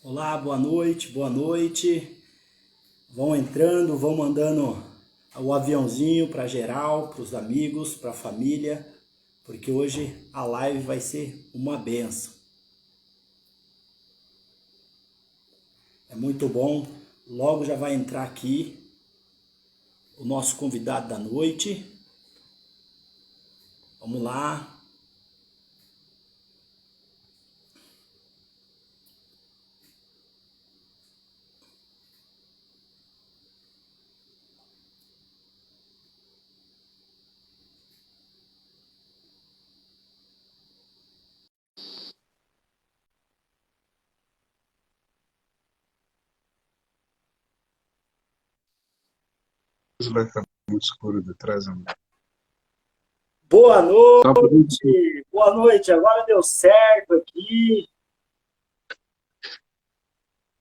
Olá, boa noite, boa noite. Vão entrando, vão mandando o aviãozinho para geral, para os amigos, para a família, porque hoje a live vai ser uma benção. É muito bom. Logo já vai entrar aqui o nosso convidado da noite. Vamos lá. Vai ficar muito escuro de trás, amigo. Boa Só por isso. noite, boa noite. Agora deu certo aqui.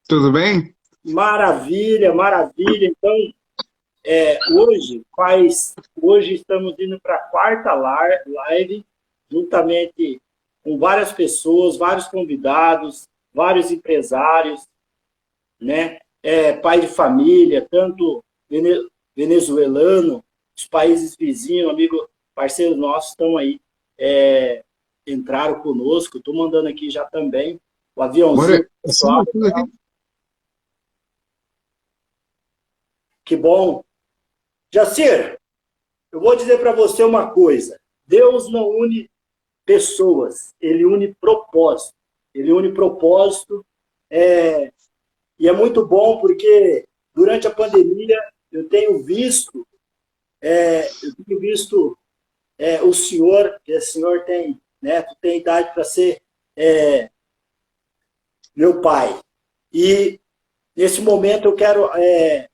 Tudo bem? Maravilha, maravilha. Então, hoje estamos indo para a quarta live, juntamente com várias pessoas, vários convidados, vários empresários, né? Pai de família, tanto venezuelano, os países vizinhos, amigo, parceiros nossos estão aí, entraram conosco. Estou mandando aqui já também o aviãozinho More, pro pessoal. acima de tudo aqui. Que bom. Jacir, eu vou dizer para você uma coisa. Deus não une pessoas, ele une propósito. Ele une propósito, é, e é muito bom porque durante a pandemia eu tenho visto o senhor, que o senhor tem, né, tem idade para ser meu pai. E nesse momento eu quero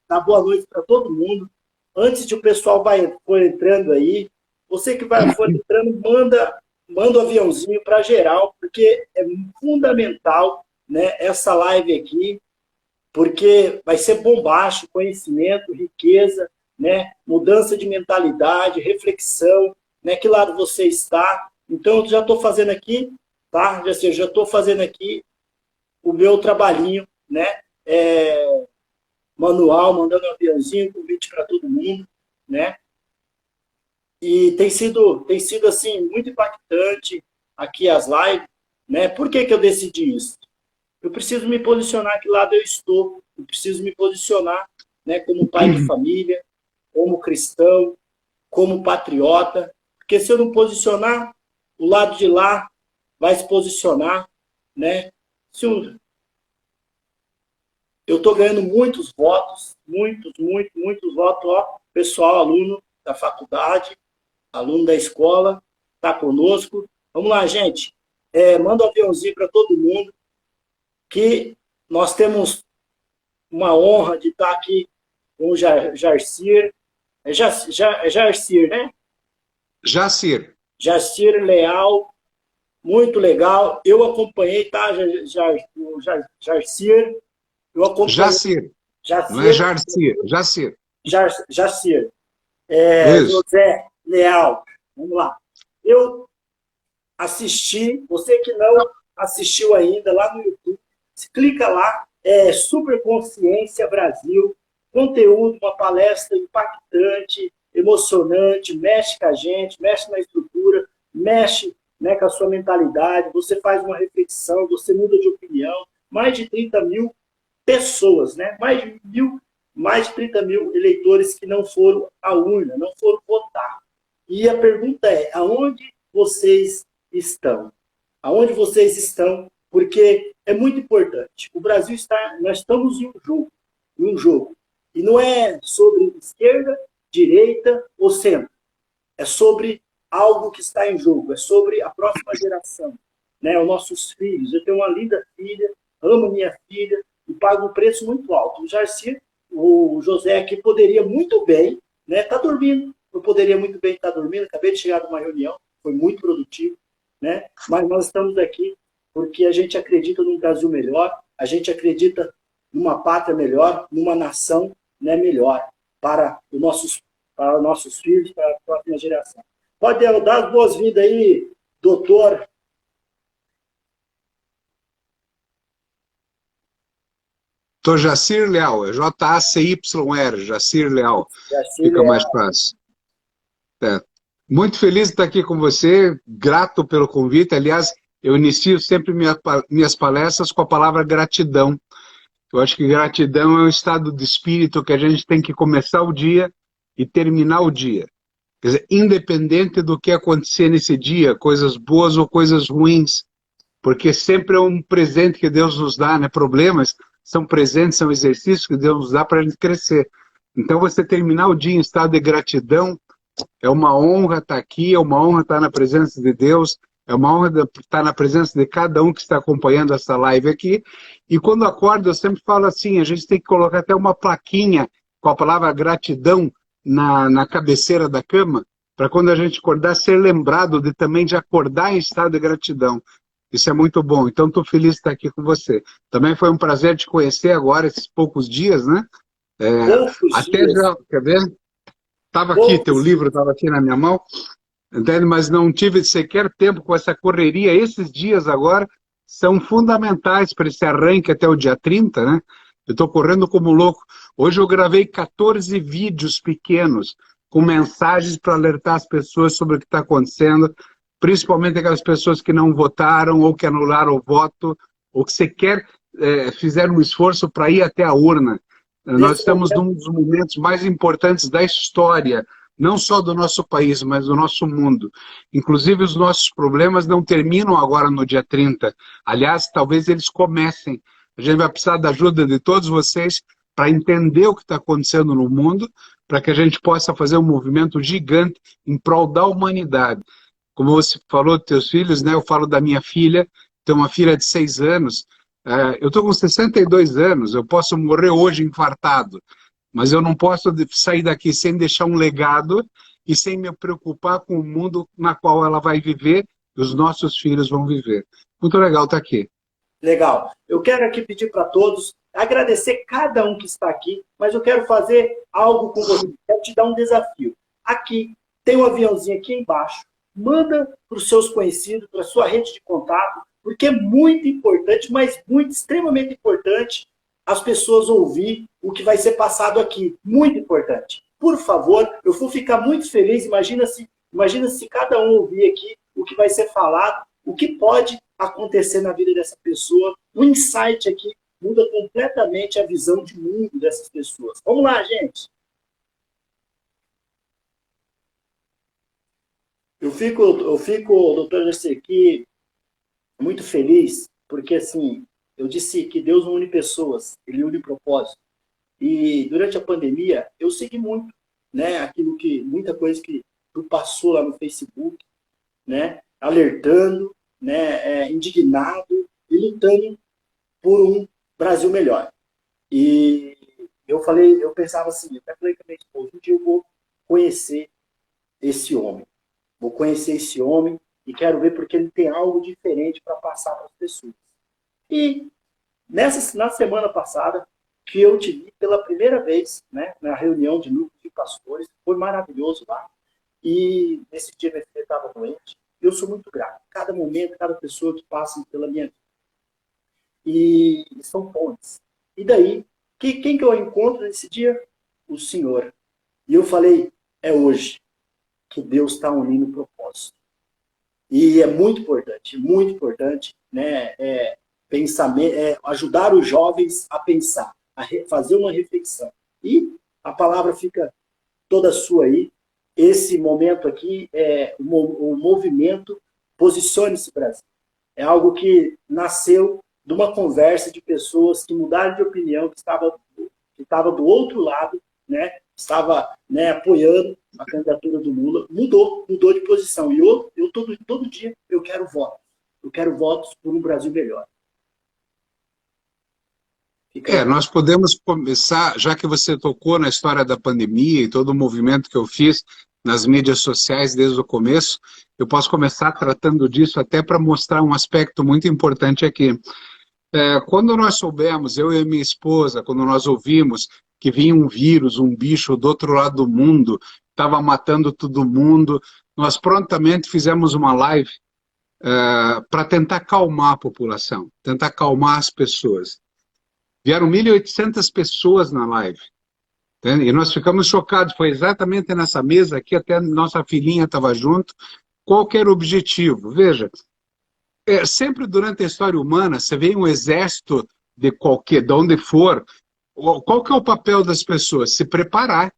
dar boa noite para todo mundo. Antes de o pessoal for entrando aí, você que for entrando, manda o aviãozinho para geral, porque é fundamental, né, essa live aqui, porque vai ser bombástico, conhecimento, riqueza, né, mudança de mentalidade, reflexão, né, que lado você está. Então, eu já estou fazendo aqui, tá? Já estou fazendo aqui o meu trabalhinho, né? É, manual, mandando um aviãozinho, convite para todo mundo, né? E tem sido assim, muito impactante aqui as lives, né? Por que eu decidi isso? Eu preciso me posicionar que lado eu estou, eu preciso me posicionar, né, como pai de família, como cristão, como patriota, porque se eu não posicionar, o lado de lá vai se posicionar, né? Se eu estou ganhando muitos votos, muitos votos, ó, pessoal, aluno da faculdade, aluno da escola, está conosco. Vamos lá, gente. Manda um aviãozinho para todo mundo, que nós temos uma honra de estar aqui com o Jarcir. É Jarcir, né? Jacir. Jarcir Leal, muito legal. Eu acompanhei, tá, Jarcir? Eu acompanhei Jacir. Não é Jarcir, Jarcir. Jacir. Jacir. Isso. José Leal. Vamos lá. Eu assisti, você que não assistiu ainda, lá no YouTube, clica lá, Super Consciência Brasil, conteúdo, uma palestra impactante, emocionante, mexe com a gente, mexe na estrutura, mexe, né, com a sua mentalidade, você faz uma reflexão, você muda de opinião. Mais de 30 mil pessoas, né? Mais de 30 mil eleitores que não foram à urna, não foram votar. E a pergunta é, aonde vocês estão? Aonde vocês estão? Porque é muito importante. O Brasil está, nós estamos em um jogo. E não é sobre esquerda, direita ou centro. É sobre algo que está em jogo, é sobre a próxima geração, né? Os nossos filhos. Eu tenho uma linda filha, amo minha filha e pago um preço muito alto. O Jarci, o José aqui poderia muito bem, né? Tá dormindo. Eu poderia muito bem estar dormindo. Acabei de chegar de uma reunião, foi muito produtivo, né? Mas nós estamos aqui porque a gente acredita num Brasil melhor, a gente acredita numa pátria melhor, numa nação, né, melhor para os nossos filhos, para a próxima geração. Pode dar as boas-vindas aí, doutor Tô Jacir Leal, é J-A-C-Y-R, Jacir Leal. Jacir Fica mais Leal. fácil. É. Muito feliz de estar aqui com você, grato pelo convite. Aliás, eu inicio sempre minhas palestras com a palavra gratidão. Eu acho que gratidão é um estado de espírito que a gente tem que começar o dia e terminar o dia. Quer dizer, independente do que acontecer nesse dia, coisas boas ou coisas ruins, porque sempre é um presente que Deus nos dá, né? Problemas são presentes, são exercícios que Deus nos dá para a gente crescer. Então, você terminar o dia em estado de gratidão é uma honra estar aqui, é uma honra estar na presença de Deus, é uma honra estar na presença de cada um que está acompanhando essa live aqui. E quando acordo, eu sempre falo assim, a gente tem que colocar até uma plaquinha com a palavra gratidão na cabeceira da cama, para quando a gente acordar, ser lembrado também de acordar em estado de gratidão. Isso é muito bom. Então, estou feliz de estar aqui com você. Também foi um prazer te conhecer agora, esses poucos dias, né? Poucos Até dias. já, quer ver? Estava aqui, teu Poucos livro dias. estava aqui na minha mão, entende? Mas não tive sequer tempo com essa correria. Esses dias agora são fundamentais para esse arranque até o dia 30, né? Eu estou correndo como louco. Hoje eu gravei 14 vídeos pequenos com mensagens para alertar as pessoas sobre o que está acontecendo, principalmente aquelas pessoas que não votaram ou que anularam o voto, ou que sequer fizeram um esforço para ir até a urna. Nós Nesse estamos momento, num dos momentos mais importantes da história, não só do nosso país, mas do nosso mundo. Inclusive, os nossos problemas não terminam agora no dia 30. Aliás, talvez eles comecem. A gente vai precisar da ajuda de todos vocês para entender o que está acontecendo no mundo, para que a gente possa fazer um movimento gigante em prol da humanidade. Como você falou dos teus filhos, né? Eu falo da minha filha, tenho uma filha de 6 anos. Eu estou com 62 anos, eu posso morrer hoje infartado, mas eu não posso sair daqui sem deixar um legado e sem me preocupar com o mundo na qual ela vai viver e os nossos filhos vão viver. Muito legal estar aqui. legal. Eu quero aqui pedir para todos, agradecer cada um que está aqui, mas eu quero fazer algo com você. Quero te dar um desafio. Aqui, tem um aviãozinho aqui embaixo. Manda para os seus conhecidos, para a sua rede de contato, porque é muito importante, mas muito, extremamente importante, as pessoas ouvir o que vai ser passado aqui. Muito importante. Por favor, eu vou ficar muito feliz. Imagina se cada um ouvir aqui o que vai ser falado, o que pode acontecer na vida dessa pessoa. O insight aqui muda completamente a visão de mundo dessas pessoas. Vamos lá, gente. Eu fico, doutor Jacir, aqui muito feliz, porque assim, eu disse que Deus não une pessoas, Ele une propósito. E durante a pandemia, eu segui muito, né, muita coisa que tu passou lá no Facebook, né, alertando, né, indignado e lutando por um Brasil melhor. E eu pensava assim, eu até falei com a minha esposa, um dia eu vou conhecer esse homem. Vou conhecer esse homem e quero ver porque ele tem algo diferente para passar para as pessoas. E na semana passada, que eu te vi pela primeira vez, né, na reunião de núcleo de pastores, foi maravilhoso lá. E nesse dia minha filha estava doente. Eu sou muito grato. Cada momento, cada pessoa que passa pela minha vida. E são pontes. E daí, quem que eu encontro nesse dia? O Senhor. E eu falei, é hoje que Deus está unindo o propósito. E é muito importante, né, ajudar os jovens a pensar, fazer uma reflexão. E a palavra fica toda sua aí. Esse momento aqui é o movimento Posicione-se Brasil. É algo que nasceu de uma conversa de pessoas que mudaram de opinião, que estava do outro lado, né, estava, né, apoiando a candidatura do Lula, mudou de posição. E eu todo dia eu quero votos. Eu quero votos por um Brasil melhor. Nós podemos começar, já que você tocou na história da pandemia e todo o movimento que eu fiz nas mídias sociais desde o começo, eu posso começar tratando disso até para mostrar um aspecto muito importante aqui. Quando nós soubemos, eu e minha esposa, quando nós ouvimos que vinha um vírus, um bicho do outro lado do mundo, estava matando todo mundo, nós prontamente fizemos uma live para tentar acalmar a população, tentar acalmar as pessoas. Vieram 1.800 pessoas na live. E nós ficamos chocados. Foi exatamente nessa mesa aqui, até nossa filhinha estava junto. Qual que era o objetivo? Veja, sempre durante a história humana, você vê um exército de onde for, qual que é o papel das pessoas? Se preparar.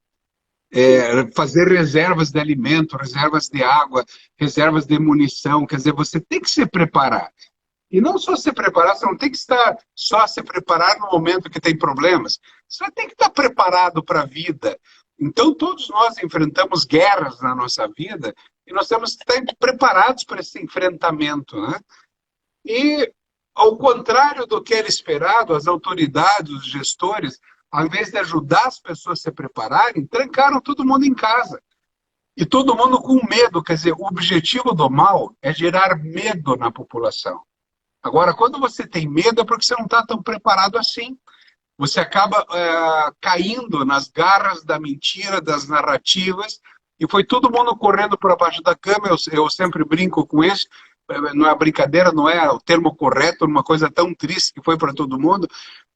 Fazer reservas de alimento, reservas de água, reservas de munição. Quer dizer, você tem que se preparar. E não só se preparar, você não tem que estar só se preparar no momento que tem problemas. Você tem que estar preparado para a vida. Então, todos nós enfrentamos guerras na nossa vida e nós temos que estar preparados para esse enfrentamento, né? E, ao contrário do que era esperado, as autoridades, os gestores, ao invés de ajudar as pessoas a se prepararem, trancaram todo mundo em casa. E todo mundo com medo. Quer dizer, o objetivo do mal é gerar medo na população. Agora, quando você tem medo, é porque você não está tão preparado assim. Você acaba caindo nas garras da mentira, das narrativas, e foi todo mundo correndo para baixo da cama. Eu sempre brinco com isso, não é brincadeira, não é o termo correto, uma coisa tão triste que foi para todo mundo,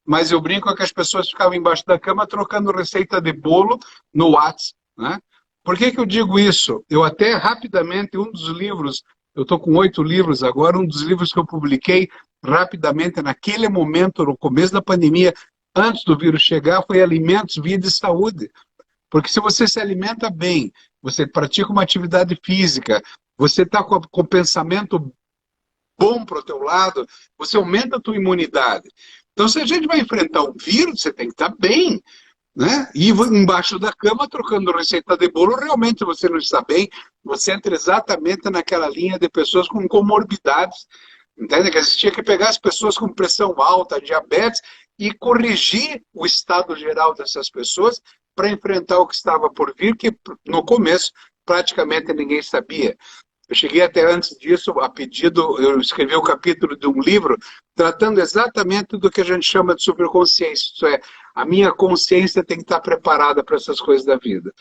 mas eu brinco que as pessoas ficavam embaixo da cama trocando receita de bolo no WhatsApp, né? Por que eu digo isso? Eu até rapidamente, um dos livros, eu estou com 8 livros agora, um dos livros que eu publiquei rapidamente naquele momento, no começo da pandemia, antes do vírus chegar, foi Alimentos, Vida e Saúde. Porque se você se alimenta bem, você pratica uma atividade física, você está com o pensamento bom para o teu lado, você aumenta a tua imunidade. Então, se a gente vai enfrentar um vírus, você tem que estar bem, né? E embaixo da cama, trocando receita de bolo, realmente você não está bem, você entra exatamente naquela linha de pessoas com comorbidades, entende? Que você tinha que pegar as pessoas com pressão alta, diabetes, e corrigir o estado geral dessas pessoas para enfrentar o que estava por vir, que no começo praticamente ninguém sabia. Eu cheguei até antes disso, a pedido, eu escrevi um capítulo de um livro tratando exatamente do que a gente chama de superconsciência, isso é, a minha consciência tem que estar preparada para essas coisas da vida.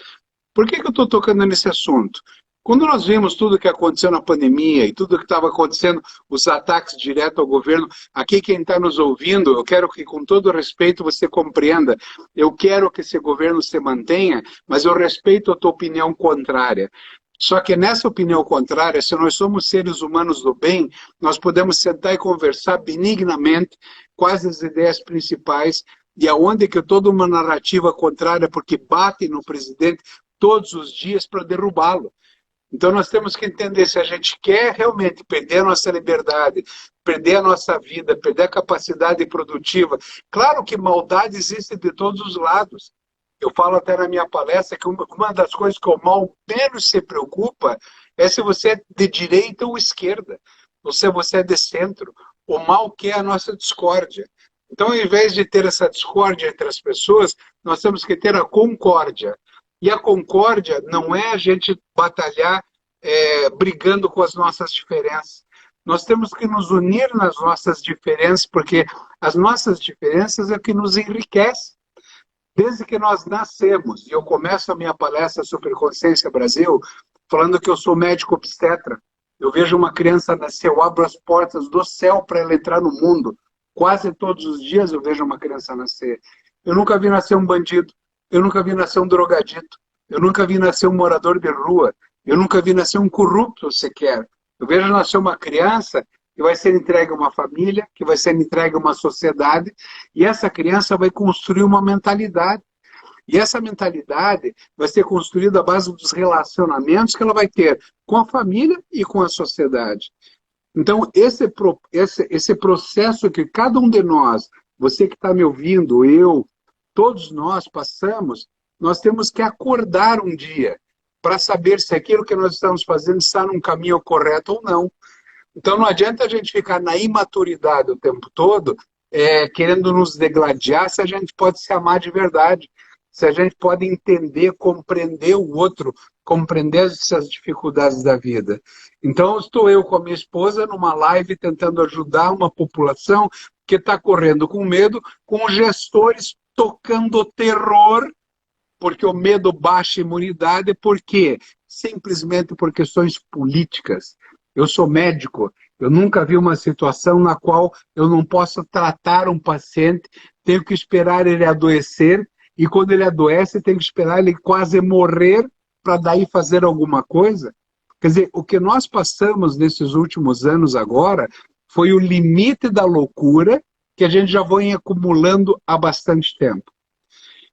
Por que eu estou tocando nesse assunto? Quando nós vimos tudo o que aconteceu na pandemia e tudo o que estava acontecendo, os ataques diretos ao governo, aqui quem está nos ouvindo, eu quero que com todo respeito você compreenda, eu quero que esse governo se mantenha, mas eu respeito a tua opinião contrária. Só que nessa opinião contrária, se nós somos seres humanos do bem, nós podemos sentar e conversar benignamente quais as ideias principais e aonde que toda uma narrativa contrária, porque bate no presidente todos os dias para derrubá-lo. Então nós temos que entender, se a gente quer realmente perder a nossa liberdade, perder a nossa vida, perder a capacidade produtiva, claro que maldade existe de todos os lados. Eu falo até na minha palestra que uma das coisas que o mal menos se preocupa é se você é de direita ou esquerda, ou se você é de centro. O mal quer a nossa discórdia. Então, ao invés de ter essa discórdia entre as pessoas, nós temos que ter a concórdia. E a concórdia não é a gente batalhar brigando com as nossas diferenças. Nós temos que nos unir nas nossas diferenças, porque as nossas diferenças é o que nos enriquece. Desde que nós nascemos, e eu começo a minha palestra sobre Consciência Brasil, falando que eu sou médico obstetra. Eu vejo uma criança nascer, eu abro as portas do céu para ela entrar no mundo. Quase todos os dias eu vejo uma criança nascer. Eu nunca vi nascer um bandido, eu nunca vi nascer um drogadito, eu nunca vi nascer um morador de rua, eu nunca vi nascer um corrupto sequer. Eu vejo nascer uma criança que vai ser entregue a uma família, que vai ser entregue a uma sociedade, e essa criança vai construir uma mentalidade. E essa mentalidade vai ser construída à base dos relacionamentos que ela vai ter com a família e com a sociedade. Então, esse processo que cada um de nós, você que está me ouvindo, eu, todos nós passamos, nós temos que acordar um dia para saber se aquilo que nós estamos fazendo está num caminho correto ou não. Então não adianta a gente ficar na imaturidade o tempo todo, querendo nos degladiar, se a gente pode se amar de verdade, se a gente pode entender, compreender o outro, compreender essas dificuldades da vida. Então estou eu com a minha esposa numa live tentando ajudar uma população que está correndo com medo, com os gestores tocando terror, porque o medo baixa a imunidade. Por quê? Simplesmente por questões políticas. Eu sou médico, eu nunca vi uma situação na qual eu não possa tratar um paciente tenho que esperar ele adoecer, e quando ele adoece, tenho que esperar ele quase morrer para daí fazer alguma coisa. Quer dizer, o que nós passamos nesses últimos anos agora foi o limite da loucura que a gente já vem acumulando há bastante tempo.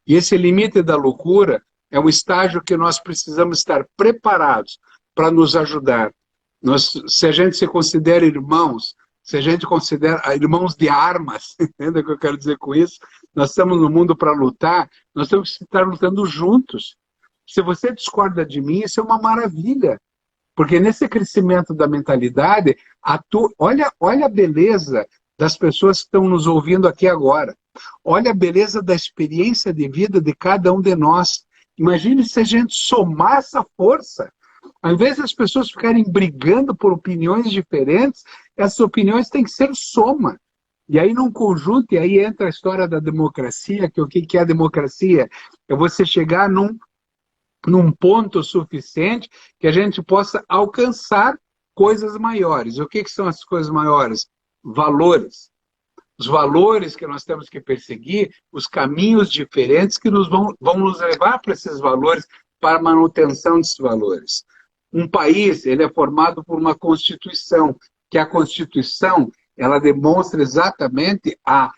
E esse limite da loucura é um estágio que nós precisamos estar preparados para nos ajudar. Se a gente se considera irmãos, se a gente considera irmãos de armas, entende o que eu quero dizer com isso? Nós estamos no mundo para lutar, nós temos que estar lutando juntos. Se você discorda de mim, isso é uma maravilha. Porque nesse crescimento da mentalidade, olha a beleza das pessoas que estão nos ouvindo aqui agora. Olha a beleza da experiência de vida de cada um de nós. Imagine se a gente somar essa força. Ao invés das pessoas ficarem brigando por opiniões diferentes, essas opiniões têm que ser soma. E aí, num conjunto, e aí entra a história da democracia, que o que é a democracia? É você chegar num ponto suficiente que a gente possa alcançar coisas maiores. O que são as coisas maiores? Valores. Os valores que nós temos que perseguir, os caminhos diferentes que vão nos levar para esses valores, para a manutenção desses valores. Um país, ele é formado por uma Constituição, que a Constituição, ela demonstra exatamente a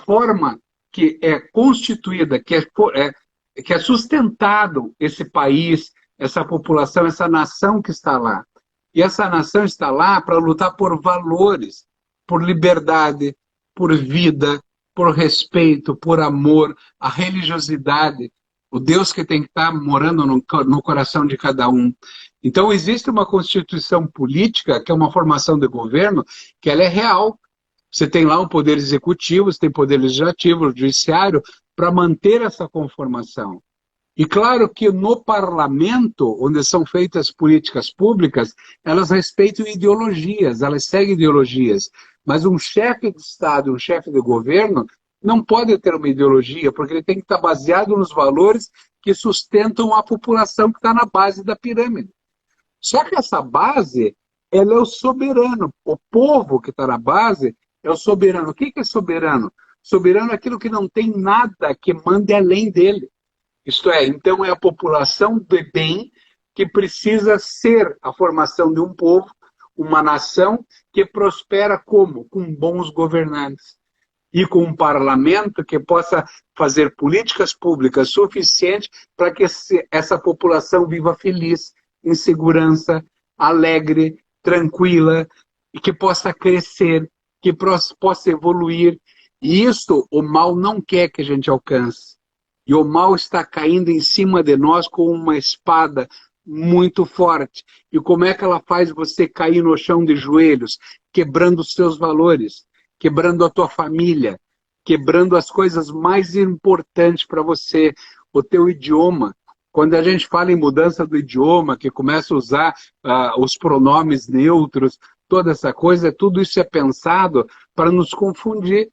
forma que é constituída, que é sustentado esse país, essa população, essa nação que está lá. E essa nação está lá para lutar por valores, por liberdade, por vida, por respeito, por amor, a religiosidade, o Deus que tem que estar morando no coração de cada um. Então, existe uma constituição política, que é uma formação de governo, que ela é real. Você tem lá um poder executivo, você tem poder legislativo, judiciário, para manter essa conformação. E claro que no parlamento, onde são feitas políticas públicas, elas respeitam ideologias, elas seguem ideologias. Mas um chefe de Estado, um chefe de governo, não pode ter uma ideologia, porque ele tem que estar baseado nos valores que sustentam a população que está na base da pirâmide. Só que essa base, ela é o soberano. O povo que está na base é o soberano. O que é soberano? Soberano é aquilo que não tem nada que mande além dele. Isto é, então é a população de bem que precisa ser a formação de um povo, uma nação que prospera como? Com bons governantes. E com um parlamento que possa fazer políticas públicas suficientes para que essa população viva feliz, em segurança, alegre, tranquila, e que possa crescer, que possa evoluir. E isso o mal não quer que a gente alcance. E o mal está caindo em cima de nós com uma espada muito forte. E como é que ela faz você cair no chão de joelhos? Quebrando os seus valores, quebrando a tua família, quebrando as coisas mais importantes para você, o teu idioma. Quando a gente fala em mudança do idioma, que começa a usar os pronomes neutros, toda essa coisa, tudo isso é pensado para nos confundir.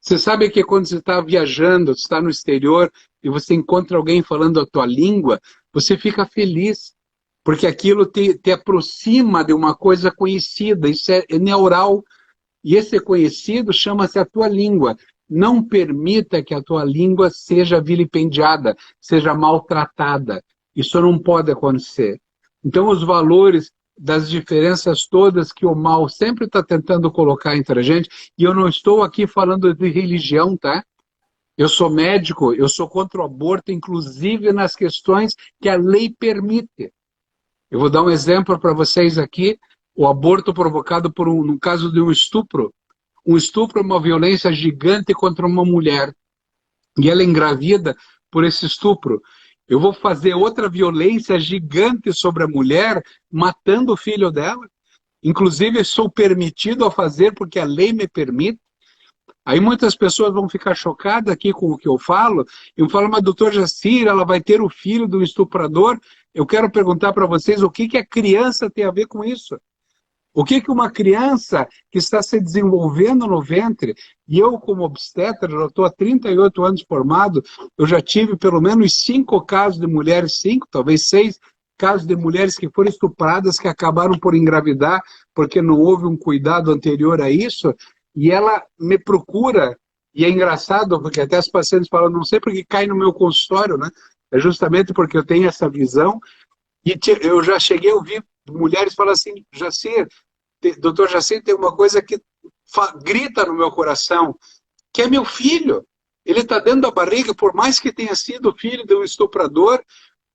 Você sabe que quando você está viajando, você está no exterior e você encontra alguém falando a tua língua, você fica feliz, porque aquilo te aproxima de uma coisa conhecida, isso é neural. E esse conhecido chama-se a tua língua. Não permita que a tua língua seja vilipendiada, seja maltratada. Isso não pode acontecer. Então, os valores das diferenças todas que o mal sempre está tentando colocar entre a gente, e eu não estou aqui falando de religião, tá? Eu sou médico, eu sou contra o aborto, inclusive nas questões que a lei permite. Eu vou dar um exemplo para vocês aqui. O aborto provocado no caso de um estupro. Um estupro é uma violência gigante contra uma mulher. E ela é engravida por esse estupro. Eu vou fazer outra violência gigante sobre a mulher, matando o filho dela. Inclusive, sou permitido a fazer porque a lei me permite. Aí muitas pessoas vão ficar chocadas aqui com o que eu falo. Eu falo, mas doutor Jacir, ela vai ter o filho do estuprador. Eu quero perguntar para vocês o que a criança tem a ver com isso. O que uma criança que está se desenvolvendo no ventre, e eu como obstetra, já estou há 38 anos formado, eu já tive pelo menos 5 casos de mulheres, 5, talvez 6 casos de mulheres que foram estupradas, que acabaram por engravidar, porque não houve um cuidado anterior a isso, e ela me procura E é engraçado, porque até as pacientes falam, não sei porque cai no meu consultório, né? É justamente porque eu tenho essa visão. E eu já cheguei a ouvir mulheres falar assim, Jacir, doutor Jacir, tem uma coisa que grita no meu coração, que é meu filho. Ele está dentro da barriga, por mais que tenha sido filho de um estuprador,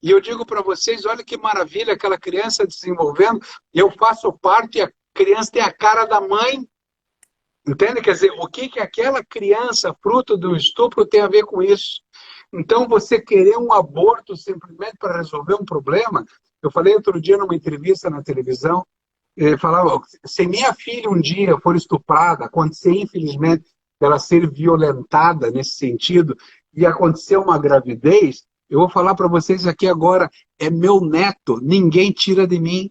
e eu digo para vocês, olha que maravilha aquela criança desenvolvendo, eu faço parte, a criança tem a cara da mãe, entende? Quer dizer, o que aquela criança, fruto do estupro, tem a ver com isso? Então, você querer um aborto simplesmente para resolver um problema, eu falei outro dia numa entrevista na televisão, falava, se minha filha um dia for estuprada, acontecer infelizmente ela ser violentada nesse sentido, e acontecer uma gravidez, eu vou falar para vocês aqui agora, é meu neto, ninguém tira de mim,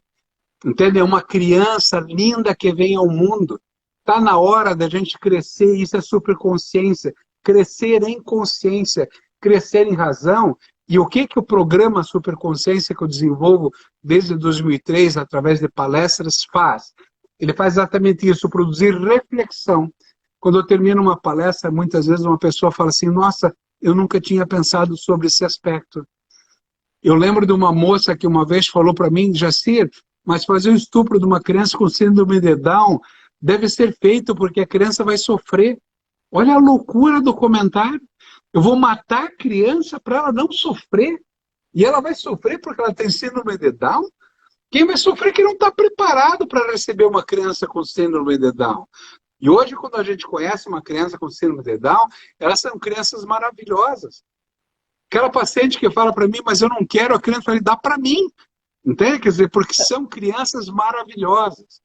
entende? É uma criança linda que vem ao mundo. Está na hora da gente crescer, isso é superconsciência, crescer em consciência, crescer em razão. E o que o programa Superconsciência que eu desenvolvo desde 2003, através de palestras, faz? Ele faz exatamente isso, produzir reflexão. Quando eu termino uma palestra, muitas vezes uma pessoa fala assim, nossa, eu nunca tinha pensado sobre esse aspecto. Eu lembro de uma moça que uma vez falou para mim, Jacir, mas fazer o estupro de uma criança com síndrome de Down deve ser feito porque a criança vai sofrer. Olha a loucura do comentário. Eu vou matar a criança para ela não sofrer. E ela vai sofrer porque ela tem síndrome de Down? Quem vai sofrer é quem não está preparado para receber uma criança com síndrome de Down. E hoje, quando a gente conhece uma criança com síndrome de Down, elas são crianças maravilhosas. Aquela paciente que fala para mim, mas eu não quero, a criança fala, dá para mim. Entende? Quer dizer, porque são crianças maravilhosas.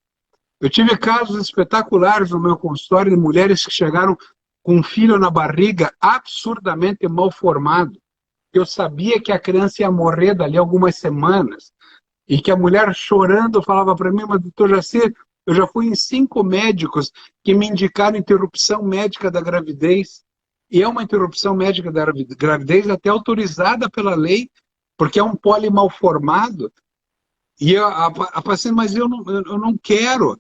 Eu tive casos espetaculares no meu consultório de mulheres que chegaram com um filho na barriga absurdamente mal formado. Eu sabia que a criança ia morrer dali algumas semanas. E que a mulher chorando falava para mim, mas doutor Jacir, eu já fui em 5 médicos que me indicaram interrupção médica da gravidez. E é uma interrupção médica da gravidez até autorizada pela lei, porque é um póli mal formado. E a paciente, mas eu não quero.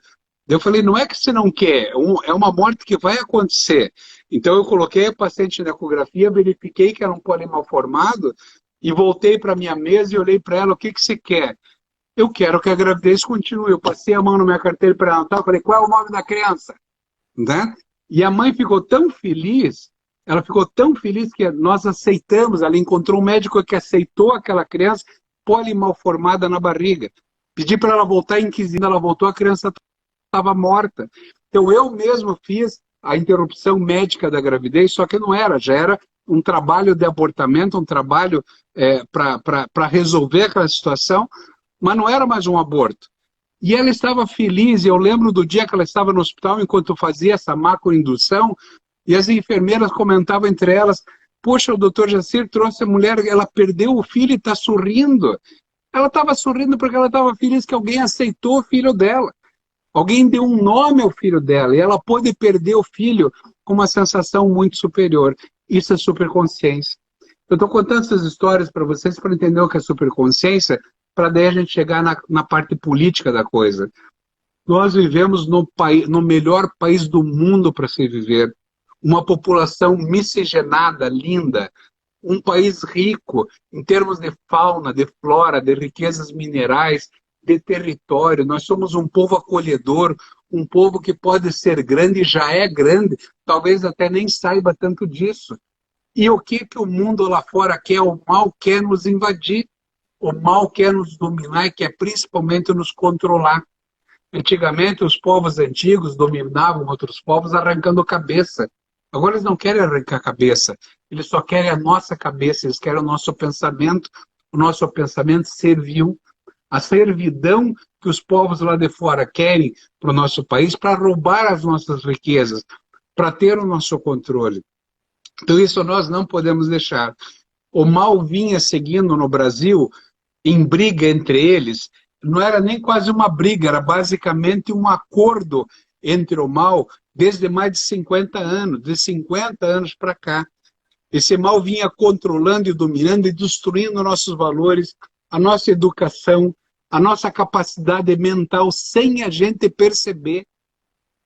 Eu falei, não é que você não quer, é uma morte que vai acontecer. Então eu coloquei a paciente na ecografia, verifiquei que era um póli mal formado e voltei para a minha mesa e olhei para ela, o que você quer? Eu quero que a gravidez continue. Eu passei a mão na minha carteira pré-natal, falei, qual é o nome da criança? Né? E a mãe ficou tão feliz, ela ficou tão feliz que nós aceitamos, ela encontrou um médico que aceitou aquela criança póli mal formada na barriga. Pedi para ela voltar em 15 dias, ela voltou, a criança estava morta. Então eu mesmo fiz a interrupção médica da gravidez, só que não era, já era um trabalho de abortamento, um trabalho para resolver aquela situação, mas não era mais um aborto. E ela estava feliz, e eu lembro do dia que ela estava no hospital enquanto fazia essa macroindução, e as enfermeiras comentavam entre elas, poxa, o doutor Jacir trouxe a mulher, ela perdeu o filho e está sorrindo. Ela estava sorrindo porque ela estava feliz que alguém aceitou o filho dela. Alguém deu um nome ao filho dela, e ela pôde perder o filho com uma sensação muito superior. Isso é superconsciência. Eu estou contando essas histórias para vocês para entender o que é superconsciência, para daí a gente chegar na parte política da coisa. Nós vivemos no melhor país do mundo para se viver. Uma população miscigenada, linda. Um país rico em termos de fauna, de flora, de riquezas minerais, de território. Nós somos um povo acolhedor, um povo que pode ser grande e já é grande, talvez até nem saiba tanto disso. E o que o mundo lá fora quer? O mal quer nos invadir. O mal quer nos dominar e quer principalmente nos controlar. Antigamente, os povos antigos dominavam outros povos arrancando cabeça. Agora eles não querem arrancar a cabeça. Eles só querem a nossa cabeça. Eles querem o nosso pensamento servil. A servidão que os povos lá de fora querem para o nosso país para roubar as nossas riquezas, para ter o nosso controle. Então isso nós não podemos deixar. O mal vinha seguindo no Brasil em briga entre eles, não era nem quase uma briga, era basicamente um acordo entre o mal desde mais de 50 anos, de 50 anos para cá. Esse mal vinha controlando e dominando e destruindo nossos valores, a nossa educação, a nossa capacidade mental sem a gente perceber.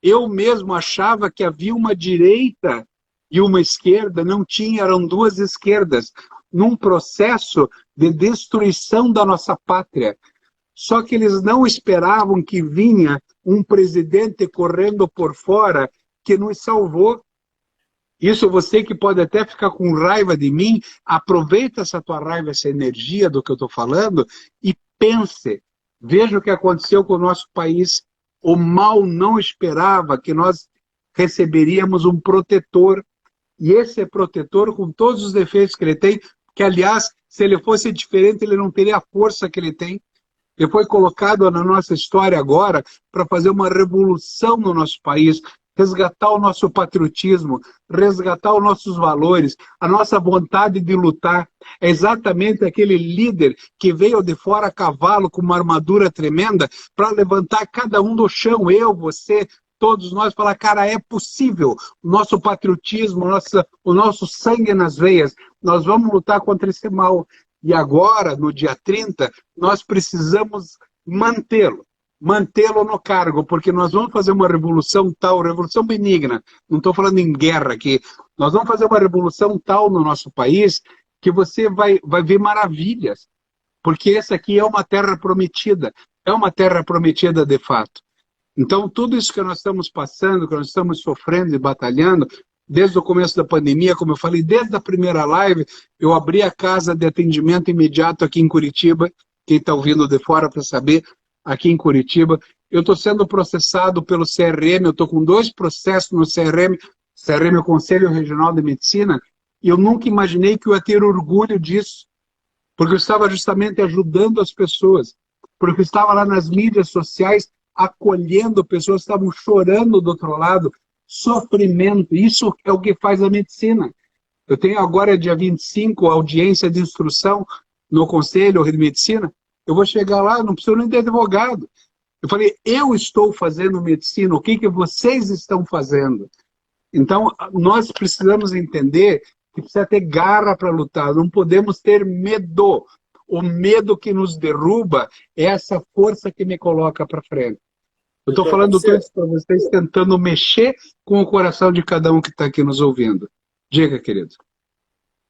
Eu mesmo achava que havia uma direita e uma esquerda, não tinha, eram duas esquerdas, num processo de destruição da nossa pátria. Só que eles não esperavam que vinha um presidente correndo por fora que nos salvou. Isso você que pode até ficar com raiva de mim, aproveita essa tua raiva, essa energia do que eu estou falando e pense. Veja o que aconteceu com o nosso país. O mal não esperava que nós receberíamos um protetor. E esse protetor, com todos os defeitos que ele tem, que, aliás, se ele fosse diferente, ele não teria a força que ele tem. Ele foi colocado na nossa história agora para fazer uma revolução no nosso país, resgatar o nosso patriotismo, resgatar os nossos valores, a nossa vontade de lutar. É exatamente aquele líder que veio de fora a cavalo com uma armadura tremenda para levantar cada um do chão, eu, você, todos nós, falar, cara, é possível. O nosso patriotismo, o nosso sangue nas veias, nós vamos lutar contra esse mal. E agora, no dia 30, nós precisamos mantê-lo no cargo, porque nós vamos fazer uma revolução tal, revolução benigna, não estou falando em guerra aqui, nós vamos fazer uma revolução tal no nosso país que você vai ver maravilhas, porque essa aqui é uma terra prometida de fato. Então, tudo isso que nós estamos passando, que nós estamos sofrendo e batalhando, desde o começo da pandemia, como eu falei, desde a primeira live, eu abri a casa de atendimento imediato aqui em Curitiba, quem está ouvindo de fora para saber, aqui em Curitiba, eu estou sendo processado pelo CRM, eu estou com 2 processos no CRM é o Conselho Regional de Medicina, e eu nunca imaginei que eu ia ter orgulho disso, porque eu estava justamente ajudando as pessoas, porque eu estava lá nas mídias sociais, acolhendo pessoas que estavam chorando do outro lado, sofrimento, isso é o que faz a medicina. Eu tenho agora, dia 25, audiência de instrução no Conselho de Medicina, eu vou chegar lá, não preciso nem de advogado. Eu falei, eu estou fazendo medicina, o que vocês estão fazendo? Então, nós precisamos entender que precisa ter garra para lutar, não podemos ter medo. O medo que nos derruba é essa força que me coloca para frente. Eu estou falando tudo isso para vocês, tentando mexer com o coração de cada um que está aqui nos ouvindo. Diga, querido.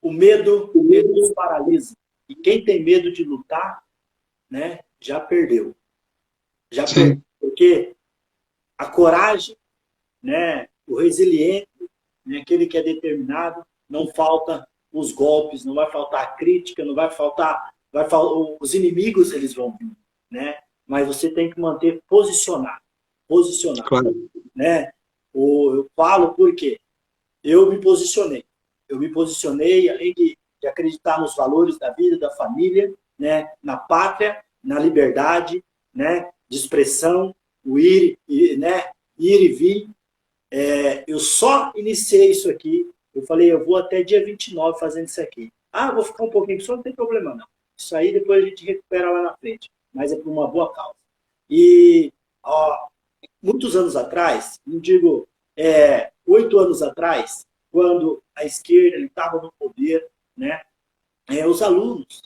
O medo nos paralisa. E quem tem medo de lutar, né, já perdeu. Já perdeu. Porque a coragem, né, o resiliente, né, aquele que é determinado, não falta os golpes, não vai faltar a crítica, não vai faltar, os inimigos eles vão vir, né? Mas você tem que manter posicionado. Claro. Né? Eu falo porque eu me posicionei. Além de acreditar nos valores da vida, da família, né? Na pátria, na liberdade, né? De expressão, o ir e vir. Eu só iniciei isso aqui. Eu falei, eu vou até dia 29 fazendo isso aqui. Vou ficar um pouquinho, só não tem problema não. Isso aí depois a gente recupera lá na frente. Mas é por uma boa causa. E muitos anos atrás, não digo 8 anos atrás, quando a esquerda estava no poder, né, os alunos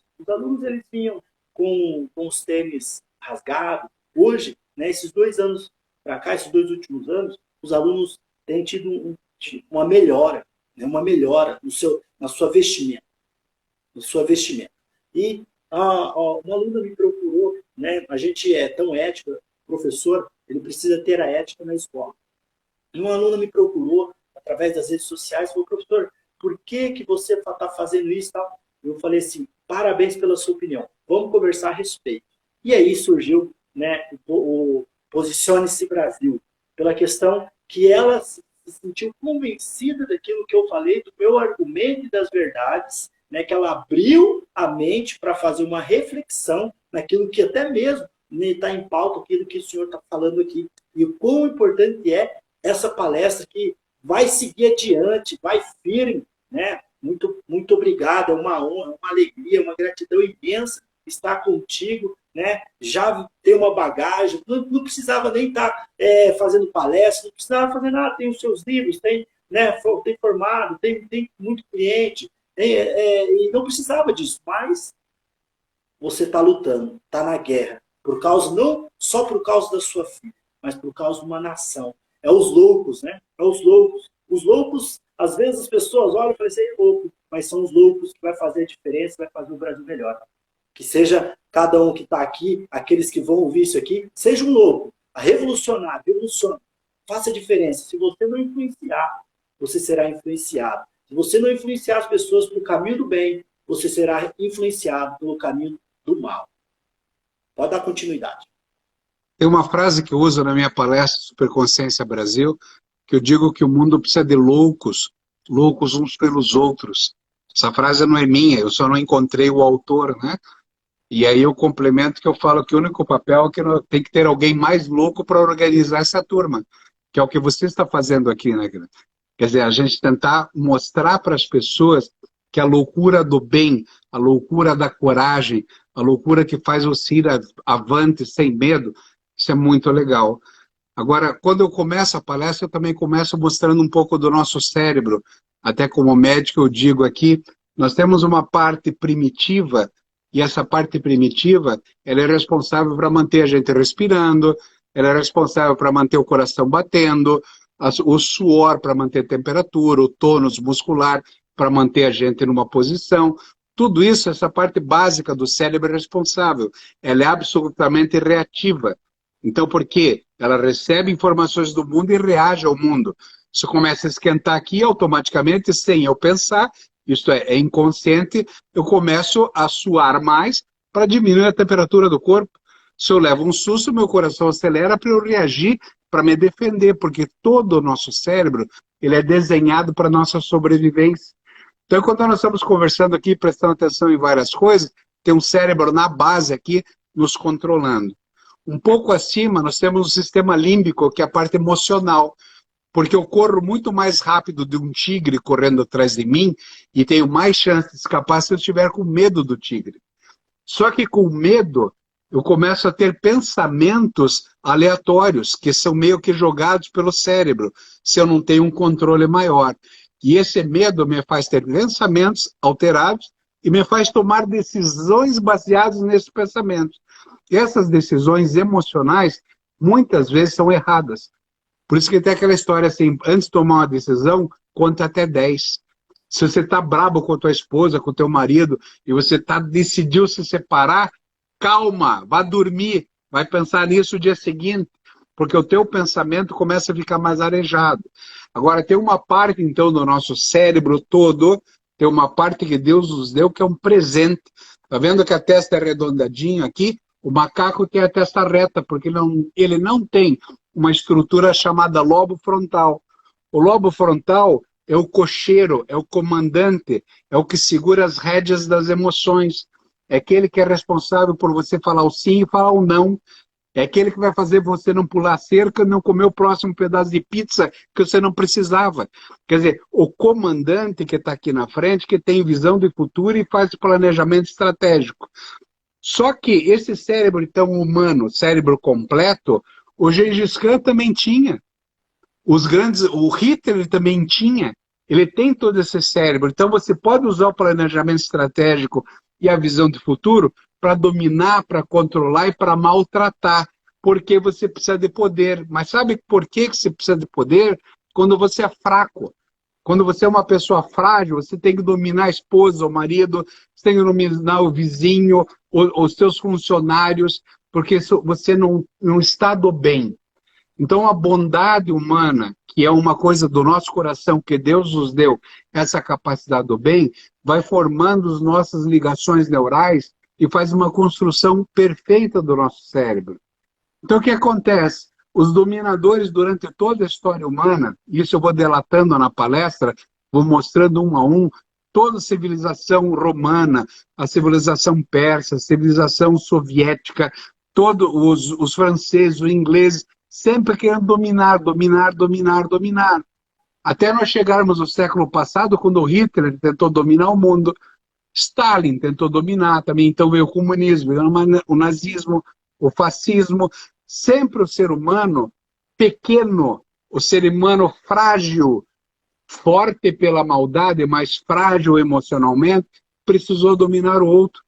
eles vinham com os tênis rasgados. Hoje, né, esses 2 anos para cá, esses 2 últimos anos, os alunos têm tido uma melhora, né, na sua vestimenta. E uma aluna me procurou, né, a gente é tão ético, professor, ele precisa ter a ética na escola. E uma aluna me procurou, através das redes sociais, falou, professor, por que você está fazendo isso? Tal? Eu falei assim, parabéns pela sua opinião, vamos conversar a respeito. E aí surgiu, né, o Posicione-se Brasil, pela questão que ela se sentiu convencida daquilo que eu falei, do meu argumento e das verdades, né, que ela abriu a mente para fazer uma reflexão naquilo que até mesmo está em pauta, aquilo que o senhor está falando aqui. E o quão importante é essa palestra que vai seguir adiante, vai firme, né? Muito, muito obrigado, é uma honra, uma alegria, uma gratidão imensa estar contigo, né? Já ter uma bagagem, não precisava nem estar fazendo palestra, não precisava fazer nada, tem os seus livros, tem, né, tem formado, tem muito cliente, e não precisava disso, mas você está lutando, está na guerra, não só por causa da sua filha, mas por causa de uma nação. É os loucos, né? É os loucos. Os loucos, Às vezes as pessoas olham e falam assim, é louco, mas são os loucos que vai fazer a diferença, vai fazer o Brasil melhor. Que seja cada um que está aqui, aqueles que vão ouvir isso aqui, seja um louco, a revolucionar, revoluciona, faça a diferença. Se você não influenciar, você será influenciado. Se você não influenciar as pessoas para o caminho do bem, você será influenciado pelo caminho do mal. Pode dar continuidade. Tem uma frase que eu uso na minha palestra Superconsciência Brasil, que eu digo que o mundo precisa de loucos, loucos uns pelos outros. Essa frase não é minha, eu só não encontrei o autor, né? E aí eu complemento que eu falo que o único papel é que tem que ter alguém mais louco para organizar essa turma, que é o que você está fazendo aqui, né? Quer dizer, a gente tentar mostrar para as pessoas que a loucura do bem, a loucura da coragem, a loucura que faz você ir avante sem medo, isso é muito legal. Agora, quando eu começo a palestra, eu também começo mostrando um pouco do nosso cérebro. Até como médico eu digo aqui, nós temos uma parte primitiva, e essa parte primitiva, ela é responsável para manter a gente respirando, ela é responsável para manter o coração batendo, o suor para manter a temperatura, o tônus muscular para manter a gente numa posição. Tudo isso, essa parte básica do cérebro é responsável. Ela é absolutamente reativa. Então, por quê? Ela recebe informações do mundo e reage ao mundo. Isso começa a esquentar aqui automaticamente, sem eu pensar, isso é inconsciente, eu começo a suar mais para diminuir a temperatura do corpo. Se eu levo um susto, meu coração acelera para eu reagir, para me defender, porque todo o nosso cérebro ele é desenhado para a nossa sobrevivência. Então, quando nós estamos conversando aqui, prestando atenção em várias coisas, tem um cérebro na base aqui nos controlando. Um pouco acima, nós temos o sistema límbico, que é a parte emocional, porque eu corro muito mais rápido de um tigre correndo atrás de mim e tenho mais chance de escapar se eu estiver com medo do tigre. Só que com medo, eu começo a ter pensamentos aleatórios, que são meio que jogados pelo cérebro, se eu não tenho um controle maior. E esse medo me faz ter pensamentos alterados e me faz tomar decisões baseadas nesses pensamentos. E essas decisões emocionais, muitas vezes, são erradas. Por isso que tem aquela história assim, antes de tomar uma decisão, conta até 10. Se você está brabo com a tua esposa, com o teu marido, e você decidiu se separar, calma, vá dormir, vai pensar nisso o dia seguinte, porque o teu pensamento começa a ficar mais arejado. Agora, tem uma parte, então, do nosso cérebro todo, tem uma parte que Deus nos deu, que é um presente. Está vendo que a testa é arredondadinha aqui? O macaco tem a testa reta, porque ele não tem uma estrutura chamada lobo frontal. O lobo frontal é o cocheiro, é o comandante, é o que segura as rédeas das emoções. É aquele que é responsável por você falar o sim e falar o não. É aquele que vai fazer você não pular cerca e não comer o próximo pedaço de pizza que você não precisava. Quer dizer, o comandante que está aqui na frente, que tem visão de futuro e faz planejamento estratégico. Só que esse cérebro, então, humano, cérebro completo, o Gengis Khan também tinha. O Hitler também tinha. Ele tem todo esse cérebro. Então, você pode usar o planejamento estratégico e a visão de futuro para dominar, para controlar e para maltratar. Porque você precisa de poder. Mas sabe por que você precisa de poder? Quando você é fraco. Quando você é uma pessoa frágil, você tem que dominar a esposa, o marido, você tem que dominar o vizinho, os seus funcionários, porque você não está do bem. Então, a bondade humana, que é uma coisa do nosso coração, que Deus nos deu, essa capacidade do bem, vai formando as nossas ligações neurais e faz uma construção perfeita do nosso cérebro. Então, o que acontece? Os dominadores, durante toda a história humana, isso eu vou delatando na palestra, vou mostrando um a um, toda a civilização romana, a civilização persa, a civilização soviética, todos os franceses, os ingleses, sempre querendo dominar. Até nós chegarmos no século passado, quando o Hitler tentou dominar o mundo, Stalin tentou dominar também, então veio o comunismo, veio o nazismo, o fascismo. Sempre o ser humano pequeno, o ser humano frágil, forte pela maldade, mas frágil emocionalmente, precisou dominar o outro.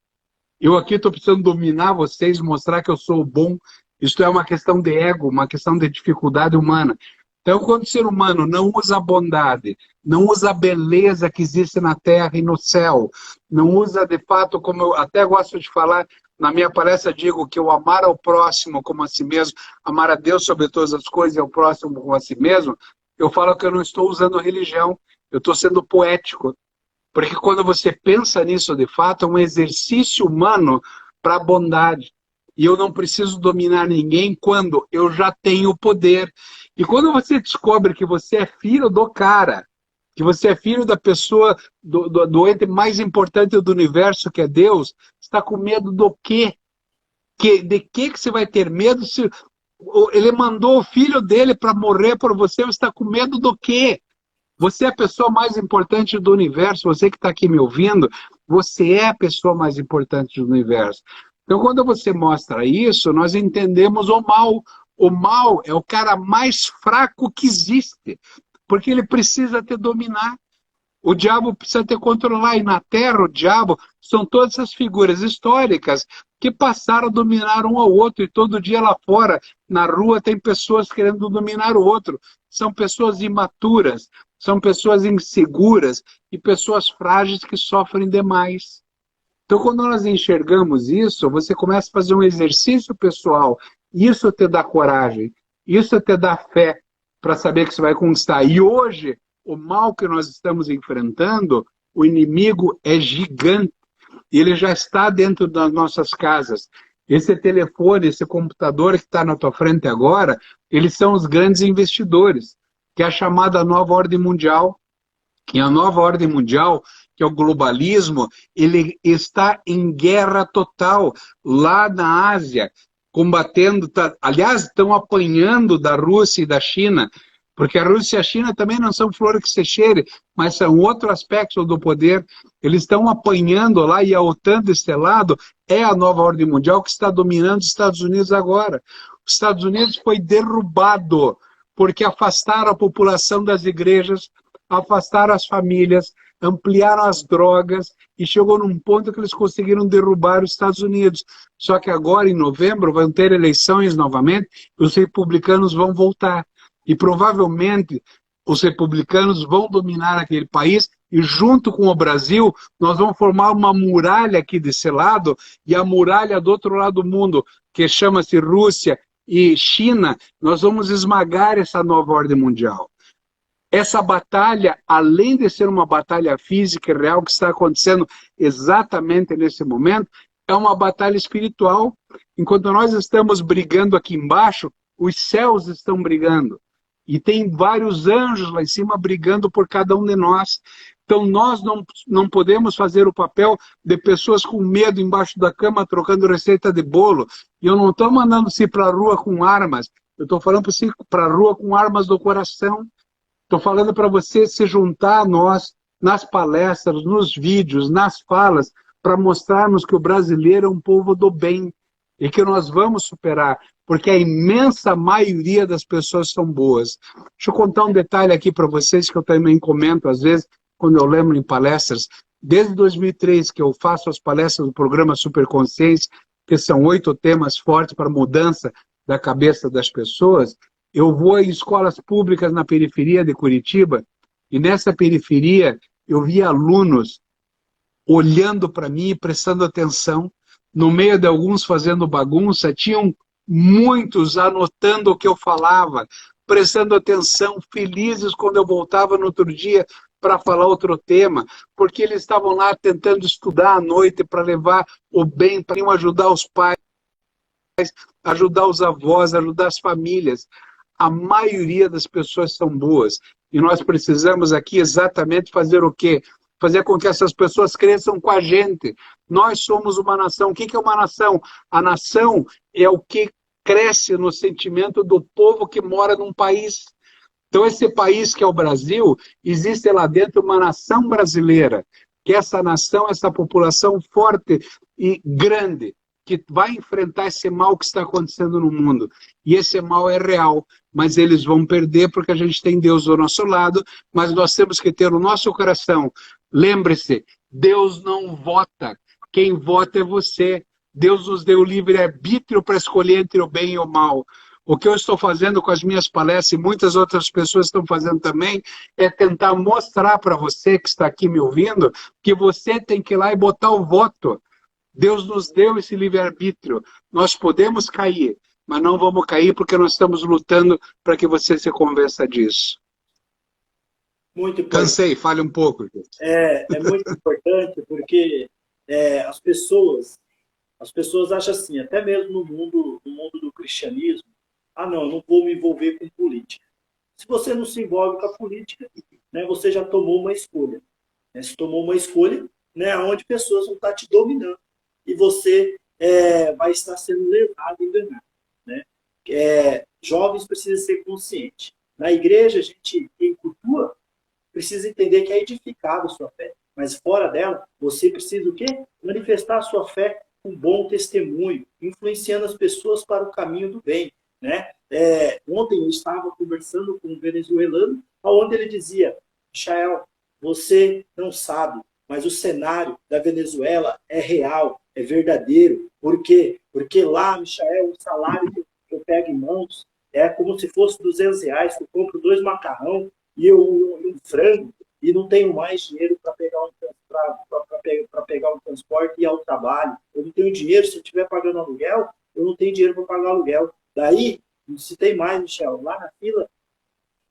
Eu aqui estou precisando dominar vocês, mostrar que eu sou bom. Isto é uma questão de ego, uma questão de dificuldade humana. Então, quando o ser humano não usa a bondade, não usa a beleza que existe na terra e no céu, não usa de fato, como eu até gosto de falar, na minha palestra digo que o amar ao próximo como a si mesmo, amar a Deus sobre todas as coisas e ao próximo como a si mesmo, eu falo que eu não estou usando religião, eu estou sendo poético. Porque quando você pensa nisso de fato, é um exercício humano para a bondade. E eu não preciso dominar ninguém quando eu já tenho o poder. E quando você descobre que você é filho do cara, que você é filho da pessoa, do ente mais importante do universo, que é Deus, você está com medo do quê? De que você vai ter medo se ele mandou o filho dele para morrer por você? Você está com medo do quê? Você é a pessoa mais importante do universo, você que está aqui me ouvindo, você é a pessoa mais importante do universo. Então, quando você mostra isso, nós entendemos o mal. O mal é o cara mais fraco que existe, porque ele precisa te dominar. O diabo precisa te controlar, e na Terra o diabo são todas essas figuras históricas que passaram a dominar um ao outro, e todo dia lá fora, na rua, tem pessoas querendo dominar o outro. São pessoas imaturas, são pessoas inseguras e pessoas frágeis que sofrem demais. Então, quando nós enxergamos isso, você começa a fazer um exercício pessoal. Isso te dá coragem, isso te dá fé para saber que você vai conquistar. E hoje, o mal que nós estamos enfrentando, o inimigo é gigante. E ele já está dentro das nossas casas. Esse telefone, esse computador que está na tua frente agora, eles são os grandes investidores, que é a chamada nova ordem mundial. E a nova ordem mundial, que é o globalismo, ele está em guerra total lá na Ásia, combatendo, aliás, estão apanhando da Rússia e da China, porque a Rússia e a China também não são flores que se cheire, mas são outro aspecto do poder. Eles estão apanhando lá, e a OTAN deste lado é a nova ordem mundial que está dominando os Estados Unidos agora. Os Estados Unidos foi derrubado porque afastaram a população das igrejas, afastaram as famílias, ampliaram as drogas, e chegou num ponto que eles conseguiram derrubar os Estados Unidos. Só que agora, em novembro, vão ter eleições novamente, e os republicanos vão voltar. E provavelmente os republicanos vão dominar aquele país, e junto com o Brasil, nós vamos formar uma muralha aqui desse lado, e a muralha do outro lado do mundo, que chama-se Rússia e China, nós vamos esmagar essa nova ordem mundial. Essa batalha, além de ser uma batalha física e real que está acontecendo exatamente nesse momento, é uma batalha espiritual. Enquanto nós estamos brigando aqui embaixo, os céus estão brigando. E tem vários anjos lá em cima brigando por cada um de nós. Então nós não podemos fazer o papel de pessoas com medo embaixo da cama trocando receita de bolo. E eu não estou mandando você para a rua com armas. Eu estou falando para você para a rua com armas do coração. Estou falando para você se juntar a nós nas palestras, nos vídeos, nas falas, para mostrarmos que o brasileiro é um povo do bem e que nós vamos superar, porque a imensa maioria das pessoas são boas. Deixa eu contar um detalhe aqui para vocês que eu também comento às vezes quando eu lembro em palestras. Desde 2003 que eu faço as palestras do programa Superconsciência, que são 8 temas fortes para mudança da cabeça das pessoas. Eu vou em escolas públicas na periferia de Curitiba, e nessa periferia eu vi alunos olhando para mim e prestando atenção, no meio de alguns fazendo bagunça, tinham muitos anotando o que eu falava, prestando atenção, felizes quando eu voltava no outro dia para falar outro tema, porque eles estavam lá tentando estudar à noite para levar o bem, para ajudar os pais, ajudar os avós, ajudar as famílias. A maioria das pessoas são boas. E nós precisamos aqui exatamente fazer o quê? Fazer com que essas pessoas cresçam com a gente. Nós somos uma nação. O que é uma nação? A nação é o que cresce no sentimento do povo que mora num país. Então esse país que é o Brasil, existe lá dentro uma nação brasileira, que essa nação, essa população forte e grande, que vai enfrentar esse mal que está acontecendo no mundo. E esse mal é real, mas eles vão perder porque a gente tem Deus do nosso lado, mas nós temos que ter no nosso coração. Lembre-se, Deus não vota, quem vota é você. Deus nos deu livre-arbítrio para escolher entre o bem e o mal. O que eu estou fazendo com as minhas palestras, e muitas outras pessoas estão fazendo também, é tentar mostrar para você que está aqui me ouvindo, que você tem que ir lá e botar o voto. Deus nos deu esse livre-arbítrio. Nós podemos cair, mas não vamos cair porque nós estamos lutando para que você se convença disso. Muito importante. Cansei, fale um pouco. É muito importante porque as pessoas acham assim, até mesmo no mundo do cristianismo, não, eu não vou me envolver com política. Se você não se envolve com a política, né, você já tomou uma escolha. Né? Você tomou uma escolha, né, onde pessoas vão estar te dominando e você vai estar sendo levado e enganado. Né? Jovens precisam ser conscientes. Na igreja, a gente, quem cultua, precisa entender que é edificada a sua fé. Mas fora dela, você precisa o quê? Manifestar a sua fé com bom testemunho, influenciando as pessoas para o caminho do bem. Né? Ontem eu estava conversando com um venezuelano, onde ele dizia, Michael, você não sabe, mas o cenário da Venezuela é real, é verdadeiro. Por quê? Porque lá, Michael, o salário que eu pego em mãos é como se fosse R$ 200, que eu compro 2 macarrão e um frango, e não tenho mais dinheiro para pegar um transporte e ir ao trabalho. Eu não tenho dinheiro, se eu estiver pagando aluguel, eu não tenho dinheiro para pagar aluguel. Daí, não citei mais, Michel, lá na fila,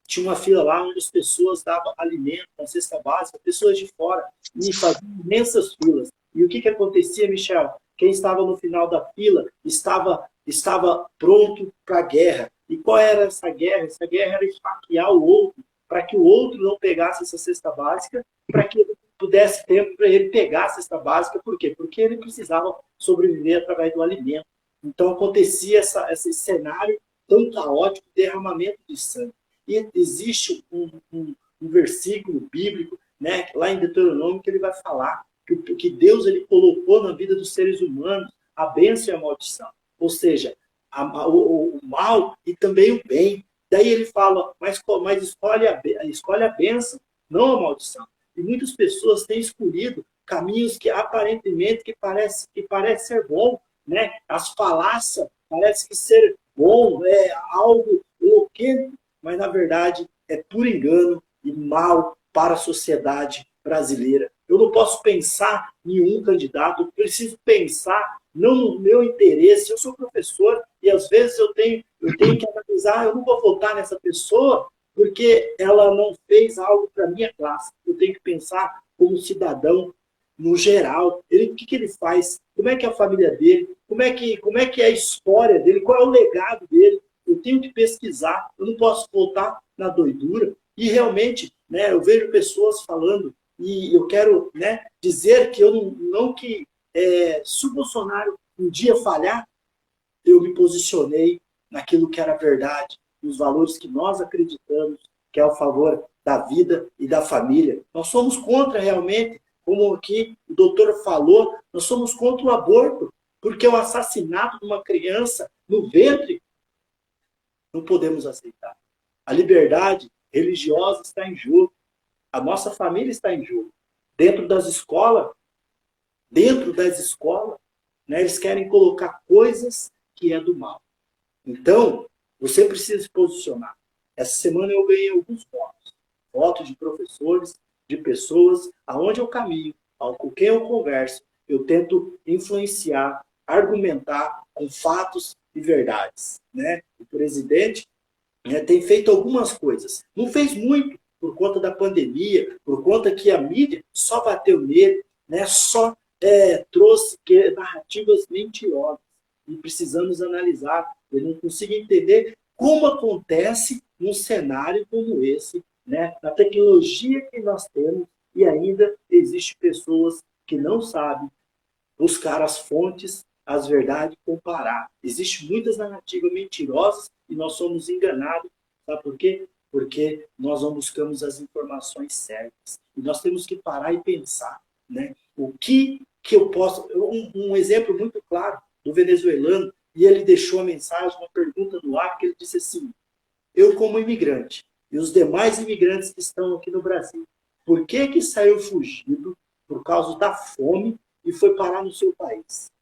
tinha uma fila lá onde as pessoas davam alimento, uma cesta básica, pessoas de fora, e faziam imensas filas. E o que acontecia, Michel? Quem estava no final da fila estava pronto para a guerra. E qual era essa guerra? Essa guerra era esfaquear o outro, para que o outro não pegasse essa cesta básica, para que ele pudesse tempo para ele pegar a cesta básica. Por quê? Porque ele precisava sobreviver através do alimento. Então acontecia esse cenário tão caótico, derramamento de sangue. E existe um versículo bíblico, né, lá em Deuteronômio, que ele vai falar que Deus ele colocou na vida dos seres humanos a bênção e a maldição. Ou seja, o mal e também o bem. Daí ele fala, mas escolhe a bênção, não a maldição. E muitas pessoas têm escolhido caminhos que aparentemente que parece ser bom, né? As falácias parece que ser bom é algo louquento, mas na verdade é puro engano e mal para a sociedade brasileira. Eu não posso pensar em um candidato, eu preciso pensar não no meu interesse. Eu sou professor e às vezes eu tenho que analisar, eu não vou votar nessa pessoa porque ela não fez algo para a minha classe. Eu tenho que pensar como cidadão no geral. O que ele faz? Como é que é a família dele? Como é que é a história dele? Qual é o legado dele? Eu tenho que pesquisar. Eu não posso votar na doidura. E realmente, né, eu vejo pessoas falando e eu quero, né, dizer que eu não que se o Bolsonaro um dia falhar, eu me posicionei naquilo que era verdade, nos valores que nós acreditamos, que é o favor da vida e da família. Nós somos contra realmente, como aqui o doutor falou, nós somos contra o aborto, porque o assassinato de uma criança no ventre não podemos aceitar. A liberdade religiosa está em jogo, a nossa família está em jogo. Dentro das escolas, né, eles querem colocar coisas que é do mal. Então, você precisa se posicionar. Essa semana eu ganhei alguns votos de professores, de pessoas, aonde eu caminho, com quem eu converso, eu tento influenciar, argumentar com fatos e verdades. Né? O presidente tem feito algumas coisas. Não fez muito por conta da pandemia, por conta que a mídia só bateu nele, né? Só trouxe narrativas mentirosas. E precisamos analisar. Eu não consigo entender como acontece num cenário como esse, né? Na tecnologia que nós temos, e ainda existe pessoas que não sabem buscar as fontes, as verdades, comparar. Existem muitas narrativas mentirosas e nós somos enganados. Sabe por quê? Porque nós não buscamos as informações certas. E nós temos que parar e pensar, né? O que eu posso... Um exemplo muito claro do venezuelano, e ele deixou a mensagem, uma pergunta no ar, que ele disse assim, eu como imigrante, e os demais imigrantes que estão aqui no Brasil, por que saiu fugido por causa da fome e foi parar no seu país?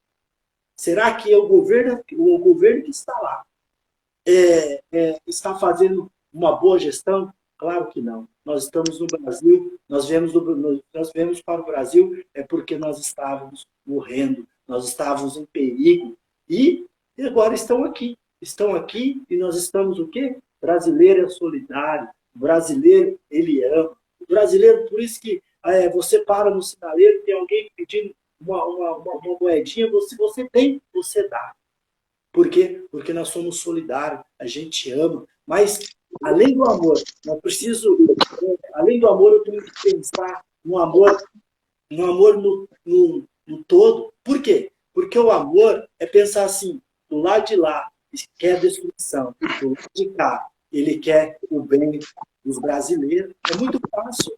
Será que é o governo que está lá está fazendo uma boa gestão? Claro que não. Nós estamos no Brasil, nós viemos para o Brasil porque nós estávamos morrendo, nós estávamos em perigo e agora estão aqui e nós estamos o quê? O brasileiro é solidário, o brasileiro ele ama, o brasileiro, por isso que você para no sinaleiro, tem alguém pedindo uma moedinha, você tem, você dá. Por quê? Porque nós somos solidários, a gente ama, mas além do amor, além do amor, eu tenho que pensar no amor no todo. Por quê? Porque o amor é pensar assim, do lado de lá, ele quer a destruição, do lado de cá, ele quer o bem dos brasileiros. É muito fácil,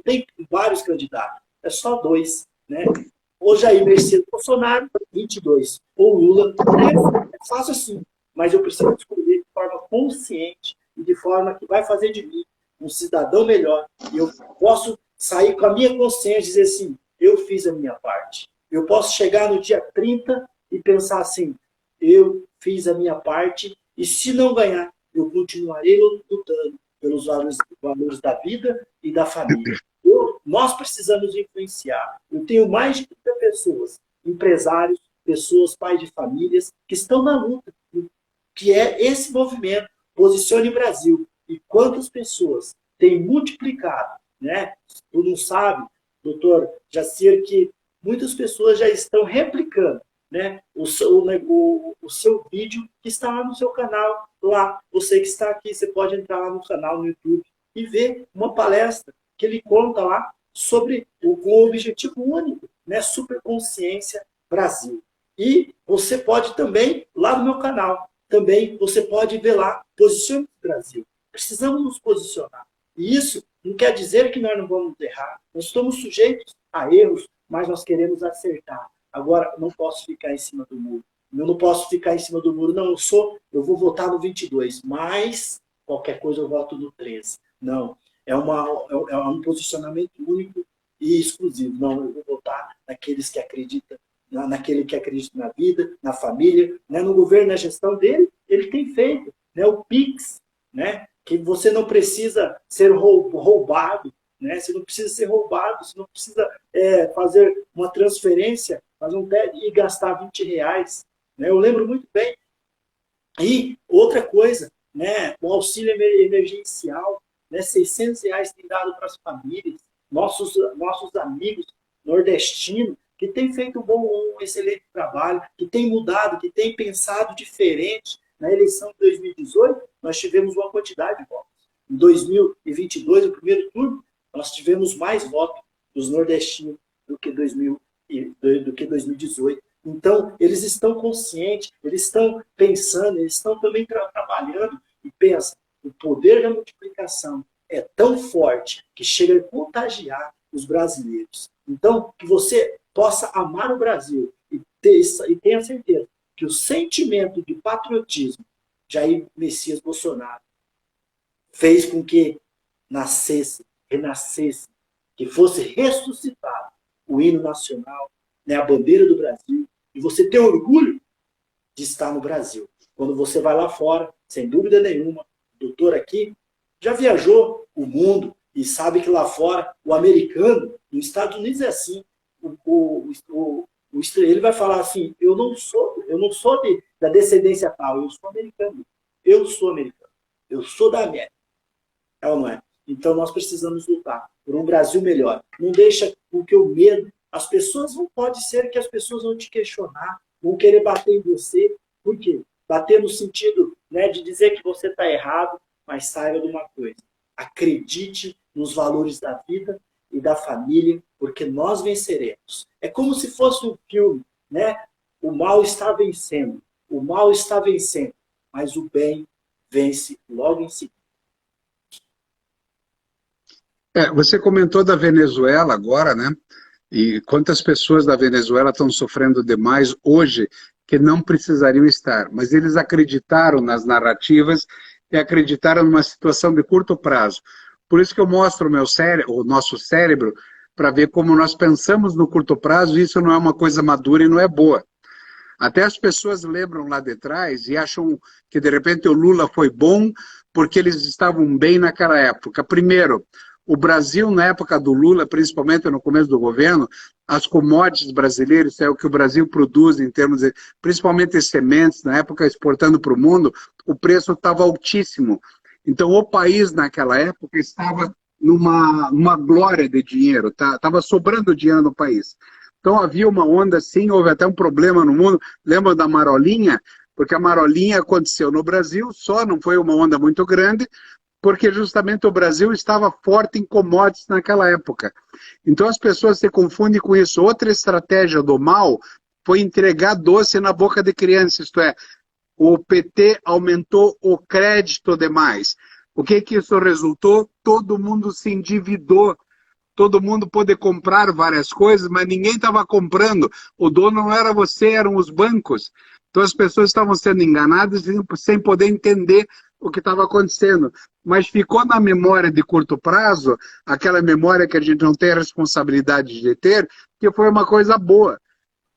tem vários candidatos, é só dois, né? Ou Jair Messias Bolsonaro, 22. Ou Lula, é fácil assim. Mas eu preciso escolher de forma consciente e de forma que vai fazer de mim um cidadão melhor. E eu posso sair com a minha consciência e dizer assim, eu fiz a minha parte. Eu posso chegar no dia 30 e pensar assim, eu fiz a minha parte e se não ganhar, eu continuarei lutando pelos valores da vida e da família. Nós precisamos influenciar. Eu tenho mais de 30 pessoas, empresários, pessoas, pais de famílias, que estão na luta, que é esse movimento, Posicione Brasil. E quantas pessoas têm multiplicado, né? Tu não sabe, doutor Jacir, que muitas pessoas já estão replicando, né? O seu vídeo que está lá no seu canal, lá. Você que está aqui, você pode entrar lá no canal no YouTube e ver uma palestra que ele conta lá sobre com o objetivo único, né? Superconsciência Brasil. E você pode também, lá no meu canal, também você pode ver lá, Posicione Brasil. Precisamos nos posicionar. E isso não quer dizer que nós não vamos errar. Nós estamos sujeitos a erros, mas nós queremos acertar. Agora, não posso ficar em cima do muro. Eu não posso ficar em cima do muro. Não, eu vou votar no 22, mas qualquer coisa eu voto no 13. Não, é um posicionamento único e exclusivo. Não, eu vou votar naqueles que acreditam, naquele que acredita na vida, na família, né, no governo, na gestão dele, ele tem feito, né, o PIX, né, que você não precisa ser roubado, né, você não precisa ser roubado, você não precisa fazer uma transferência, fazer um TED e gastar R$ 20. Né, eu lembro muito bem. E outra coisa, né, o auxílio emergencial, né, R$ 600 tem dado para as famílias, nossos amigos nordestinos, que tem feito um excelente trabalho, que tem mudado, que tem pensado diferente. Na eleição de 2018, nós tivemos uma quantidade de votos. Em 2022, o primeiro turno, nós tivemos mais votos dos nordestinos do que 2018. Então, eles estão conscientes, eles estão pensando, eles estão também trabalhando e pensam, o poder da multiplicação é tão forte que chega a contagiar os brasileiros. Então, que você possa amar o Brasil e tenha certeza que o sentimento de patriotismo Jair Messias Bolsonaro fez com que renascesse, que fosse ressuscitado o hino nacional, né, a bandeira do Brasil, e você ter orgulho de estar no Brasil. Quando você vai lá fora, sem dúvida nenhuma, o doutor aqui já viajou o mundo e sabe que lá fora, o americano, nos Estados Unidos é assim, ele vai falar assim, eu não sou da descendência tal, eu sou americano. Eu sou americano. Eu sou da América. É ou não é? Então nós precisamos lutar por um Brasil melhor. Não deixa com que o medo, pode ser que as pessoas vão te questionar, vão querer bater em você. Por quê? Bater no sentido, né, de dizer que você está errado, mas saiba de uma coisa. Acredite nos valores da vida e da família, porque nós venceremos. É como se fosse um filme, né? O mal está vencendo, mas o bem vence logo em seguida. Você comentou da Venezuela agora, né? E quantas pessoas da Venezuela estão sofrendo demais hoje que não precisariam estar, mas eles acreditaram nas narrativas e acreditaram numa situação de curto prazo. Por isso que eu mostro o nosso cérebro para ver como nós pensamos no curto prazo, e isso não é uma coisa madura e não é boa. Até as pessoas lembram lá de trás e acham que, de repente, o Lula foi bom porque eles estavam bem naquela época. Primeiro, o Brasil, na época do Lula, principalmente no começo do governo, as commodities brasileiras, é o que o Brasil produz em termos de, principalmente de sementes, na época exportando para o mundo, o preço estava altíssimo. Então, o país, naquela época, estava numa glória de dinheiro, estava sobrando dinheiro no país. Então, havia uma onda assim, houve até um problema no mundo. Lembra da Marolinha? Porque a Marolinha aconteceu no Brasil, só não foi uma onda muito grande, porque justamente o Brasil estava forte em commodities naquela época. Então as pessoas se confundem com isso. Outra estratégia do mal foi entregar doce na boca de criança, isto é, o PT aumentou o crédito demais. O que isso resultou? Todo mundo se endividou. Todo mundo pôde comprar várias coisas, mas ninguém estava comprando. O dono não era você, eram os bancos. Então as pessoas estavam sendo enganadas sem poder entender o que estava acontecendo. Mas ficou na memória de curto prazo, aquela memória que a gente não tem a responsabilidade de ter, que foi uma coisa boa.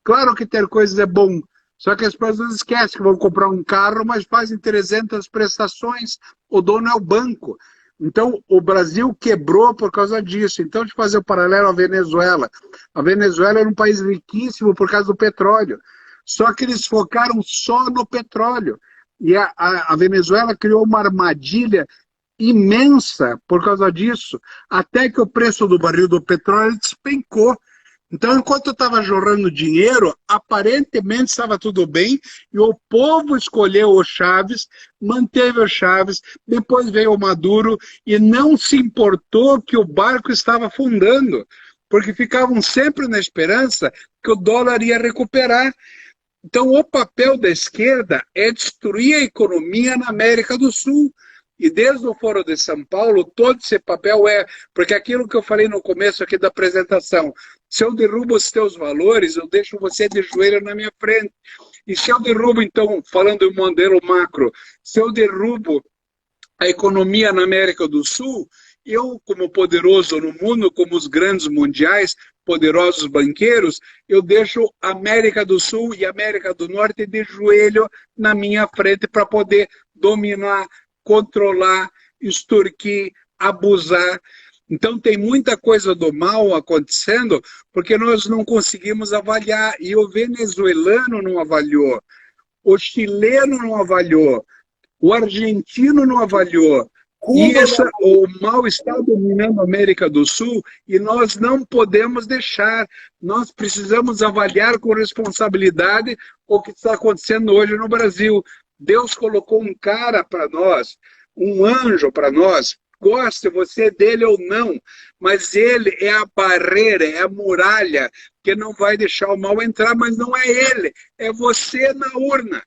Claro que ter coisas é bom, só que as pessoas esquecem que vão comprar um carro, mas fazem 300 prestações, o dono é o banco. Então, o Brasil quebrou por causa disso. Então, de fazer o paralelo à Venezuela. A Venezuela era um país riquíssimo por causa do petróleo. Só que eles focaram só no petróleo. E a Venezuela criou uma armadilha imensa por causa disso, até que o preço do barril do petróleo despencou. Então, enquanto estava jorrando dinheiro, aparentemente estava tudo bem, e o povo escolheu o Chávez, manteve o Chávez, depois veio o Maduro, e não se importou que o barco estava afundando, porque ficavam sempre na esperança que o dólar ia recuperar. Então, o papel da esquerda é destruir a economia na América do Sul. E desde o Foro de São Paulo, todo esse papel porque aquilo que eu falei no começo aqui da apresentação, se eu derrubo os teus valores, eu deixo você de joelho na minha frente. E se eu derrubo, então, falando em modelo macro, se eu derrubo a economia na América do Sul, eu, como poderoso no mundo, como os grandes mundiais, poderosos banqueiros, eu deixo a América do Sul e a América do Norte de joelho na minha frente para poder dominar, controlar, extorquir, abusar. Então tem muita coisa do mal acontecendo porque nós não conseguimos avaliar. E o venezuelano não avaliou, o chileno não avaliou, o argentino não avaliou. E o mal está dominando a América do Sul e nós não podemos deixar. Nós precisamos avaliar com responsabilidade o que está acontecendo hoje no Brasil. Deus colocou um cara para nós, um anjo para nós, goste você dele ou não, mas ele é a barreira, é a muralha que não vai deixar o mal entrar, mas não é ele, é você na urna.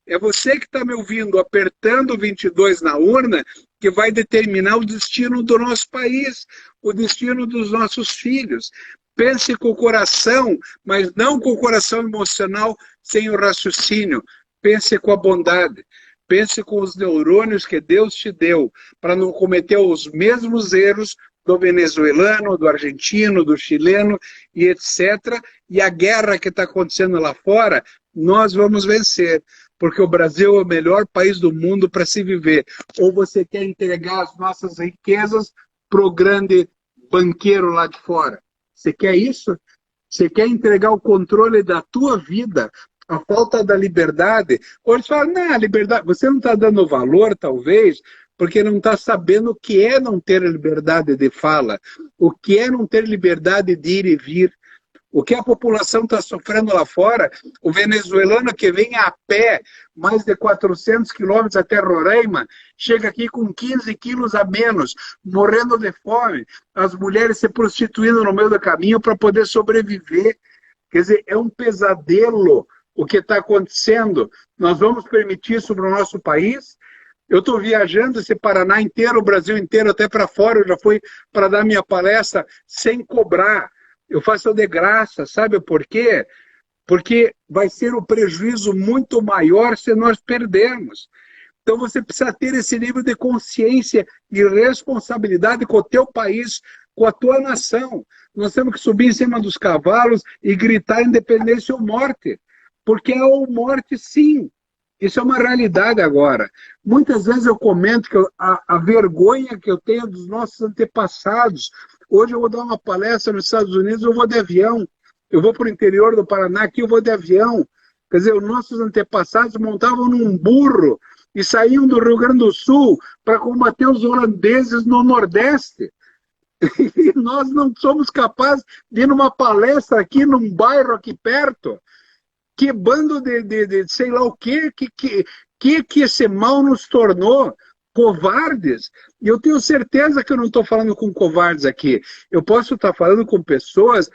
É você que está me ouvindo, apertando o 22 na urna, que vai determinar o destino do nosso país, o destino dos nossos filhos. Pense com o coração, mas não com o coração emocional, sem o raciocínio. Pense com a bondade, pense com os neurônios que Deus te deu, para não cometer os mesmos erros do venezuelano, do argentino, do chileno e etc. E a guerra que está acontecendo lá fora, nós vamos vencer, porque o Brasil é o melhor país do mundo para se viver. Ou você quer entregar as nossas riquezas para o grande banqueiro lá de fora? Você quer isso? Você quer entregar o controle da tua vida? A falta da liberdade, ou eles falam, não, a liberdade, você não está dando valor, talvez, porque não está sabendo o que é não ter liberdade de fala, o que é não ter liberdade de ir e vir, o que a população está sofrendo lá fora, o venezuelano que vem a pé, mais de 400 quilômetros até Roraima, chega aqui com 15 quilos a menos, morrendo de fome, as mulheres se prostituindo no meio do caminho para poder sobreviver. Quer dizer, é um pesadelo o que está acontecendo. Nós vamos permitir isso para o nosso país? Eu estou viajando esse Paraná inteiro, o Brasil inteiro, até para fora. Eu já fui para dar minha palestra sem cobrar. Eu faço de graça, sabe por quê? Porque vai ser um prejuízo muito maior se nós perdermos. Então você precisa ter esse nível de consciência e responsabilidade com o teu país, com a tua nação. Nós temos que subir em cima dos cavalos e gritar independência ou morte. porque é ou morte, sim. Isso é uma realidade agora. Muitas vezes eu comento que a vergonha que eu tenho dos nossos antepassados. Hoje eu vou dar uma palestra nos Estados Unidos, eu vou de avião. Eu vou para o interior do Paraná, aqui eu vou de avião. Quer dizer, os nossos antepassados montavam num burro e saíam do Rio Grande do Sul para combater os holandeses no Nordeste. E nós não somos capazes de ir numa palestra aqui num bairro aqui perto. Que bando de sei lá o que esse mal nos tornou? Covardes. E eu tenho certeza que eu não estou falando com covardes aqui. Eu posso estar falando com pessoas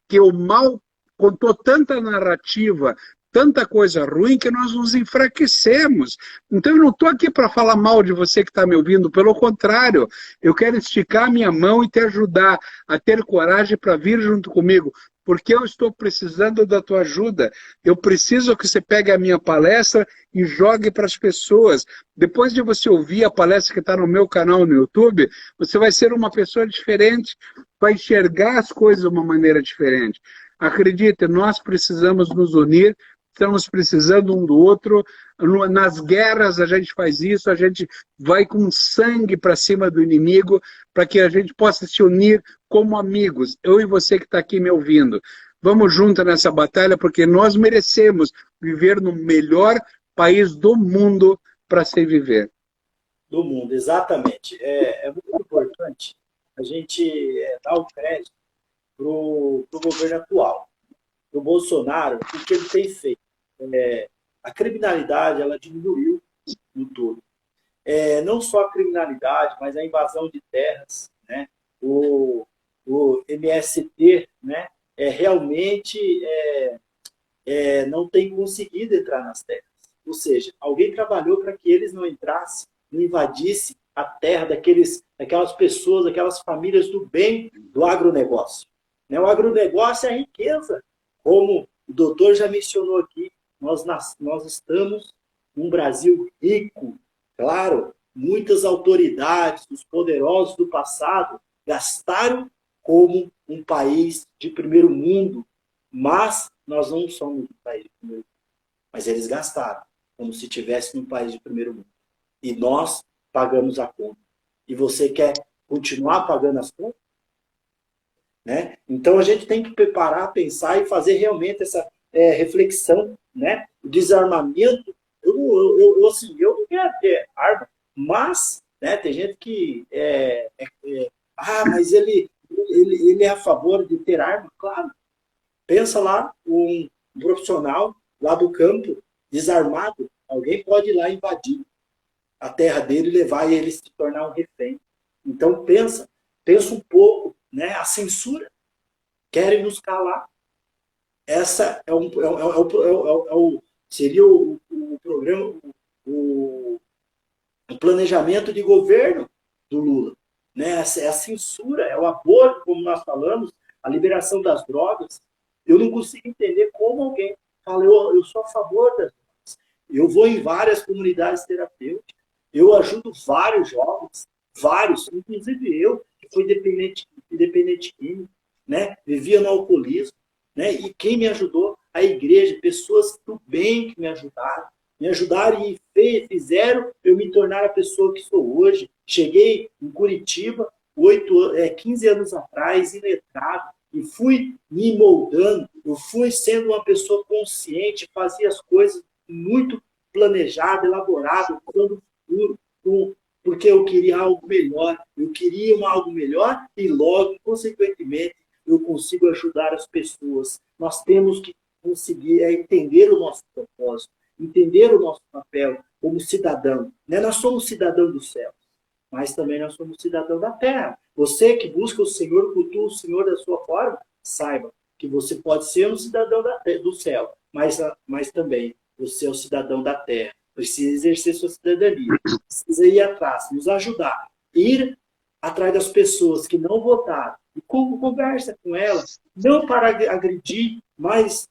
que o mal contou tanta narrativa, tanta coisa ruim, que nós nos enfraquecemos. Então eu não estou aqui para falar mal de você que está me ouvindo, pelo contrário, eu quero esticar a minha mão e te ajudar a ter coragem para vir junto comigo, porque eu estou precisando da tua ajuda. Eu preciso que você pegue a minha palestra e jogue para as pessoas. Depois de você ouvir a palestra que está no meu canal no YouTube, você vai ser uma pessoa diferente, vai enxergar as coisas de uma maneira diferente. Acredite, nós precisamos nos unir, estamos precisando um do outro. Nas guerras a gente faz isso, a gente vai com sangue para cima do inimigo, para que a gente possa se unir como amigos, eu e você que está aqui me ouvindo. Vamos juntos nessa batalha, porque nós merecemos viver no melhor país do mundo para se viver. Do mundo, exatamente. É muito importante a gente dar o crédito para o governo atual. O Bolsonaro, o que ele tem feito? A criminalidade ela diminuiu no todo. Não só a criminalidade, mas a invasão de terras, né? O MST, né? Realmente não tem conseguido entrar nas terras. Ou seja, alguém trabalhou para que eles não entrassem, não invadissem a terra daquelas pessoas, daquelas famílias do bem do agronegócio. Né? O agronegócio é a riqueza. Como o doutor já mencionou aqui, nós estamos num Brasil rico. Claro, muitas autoridades, os poderosos do passado, gastaram como um país de primeiro mundo, mas nós não somos um país de primeiro mundo. Mas eles gastaram, como se estivesse num país de primeiro mundo. E nós pagamos a conta. E você quer continuar pagando as contas? Né? Então a gente tem que preparar, pensar e fazer realmente essa reflexão, né? O desarmamento. Eu não quero ter arma, mas, né, tem gente que mas ele é a favor de ter arma. Claro. Pensa lá, um profissional lá do campo, desarmado, alguém pode ir lá invadir a terra dele e levar ele se tornar um refém. Então pensa um pouco, né? A censura. Querem nos calar. Essa seria o programa, o planejamento de governo do Lula. Né? É a censura, é o aborto, como nós falamos, a liberação das drogas. Eu não consigo entender como alguém fala, eu sou a favor das drogas. Eu vou em várias comunidades terapêuticas, eu ajudo vários jovens, vários, inclusive eu, que fui dependente químico, né? Vivia no alcoolismo, né? E quem me ajudou? A igreja, pessoas do bem que me ajudaram e fizeram eu me tornar a pessoa que sou hoje. Cheguei em Curitiba 15 anos atrás, iletrado, e fui me moldando, eu fui sendo uma pessoa consciente, fazia as coisas muito planejado, elaborado, plano futuro, porque eu queria algo melhor, algo melhor e logo, consequentemente, eu consigo ajudar as pessoas. Nós temos que conseguir entender o nosso propósito, entender o nosso papel como cidadão. Né? Nós somos cidadão do céu, mas também nós somos cidadão da terra. Você que busca o Senhor, cultua o Senhor da sua forma, saiba que você pode ser um cidadão do céu, mas também você é um cidadão da terra. Precisa exercer sua cidadania, precisa ir atrás, nos ajudar, ir atrás das pessoas que não votaram, e conversa com elas, não para agredir, mas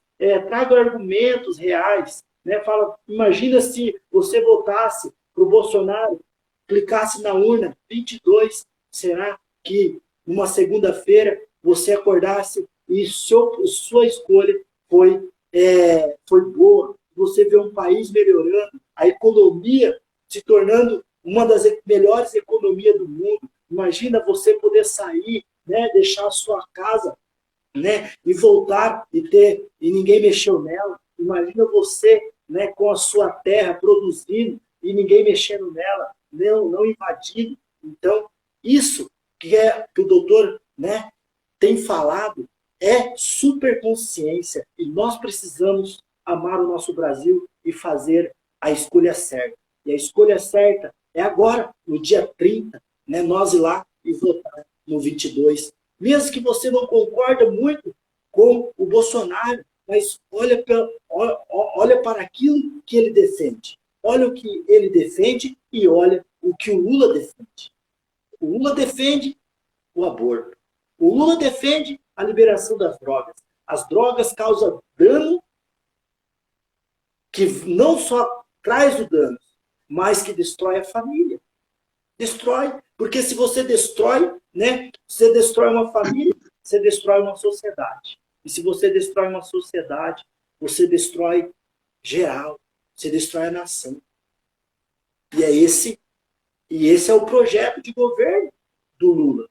traga argumentos reais. Né? Fala, imagina se você votasse para o Bolsonaro, clicasse na urna 22, será que numa segunda-feira você acordasse e sua escolha foi foi boa, você vê um país melhorando, a economia se tornando uma das melhores economias do mundo. Imagina você poder sair, né, deixar a sua casa, né, e voltar e ninguém mexeu nela. Imagina você, né, com a sua terra produzindo e ninguém mexendo nela, não invadindo. Então, isso que o doutor, né, tem falado é superconsciência e nós precisamos amar o nosso Brasil e fazer a escolha certa. E a escolha certa é agora, no dia 30, né, nós ir lá e votar no 22. Mesmo que você não concorda muito com o Bolsonaro, mas olha para aquilo que ele defende. Olha o que ele defende e olha o que o Lula defende. O Lula defende o aborto. O Lula defende a liberação das drogas. As drogas causam dano que não só traz o dano, mas que destrói a família. Destrói. Porque se você destrói, né, você destrói uma família, você destrói uma sociedade. E se você destrói uma sociedade, você destrói geral. Você destrói a nação. E esse é o projeto de governo do Lula.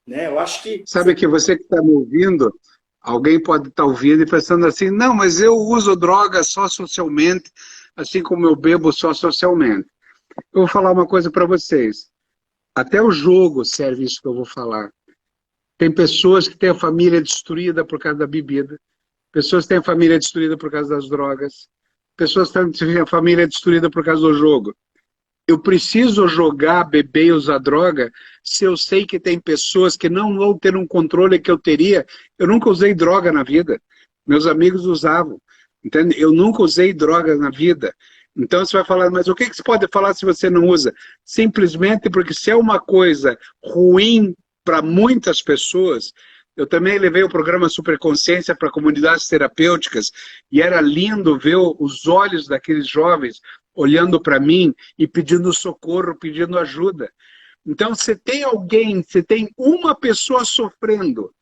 Né? Eu acho que... Sabe que você que está me ouvindo, alguém pode estar ouvindo e pensando assim, não, mas eu uso droga só socialmente, assim como eu bebo só socialmente. Eu vou falar uma coisa para vocês. Até o jogo serve isso que eu vou falar. Tem pessoas que têm a família destruída por causa da bebida, pessoas que têm a família destruída por causa das drogas, pessoas que têm a família destruída por causa do jogo. Eu preciso jogar, beber e usar droga se eu sei que tem pessoas que não vão ter um controle que eu teria. Eu nunca usei droga na vida. Meus amigos usavam. Entende? Eu nunca usei droga na vida. Então você vai falar, mas o que você pode falar se você não usa? Simplesmente porque se é uma coisa ruim para muitas pessoas... Eu também levei o programa Superconsciência para comunidades terapêuticas e era lindo ver os olhos daqueles jovens olhando para mim e pedindo socorro, pedindo ajuda. Então, você tem alguém, você tem uma pessoa sofrendo,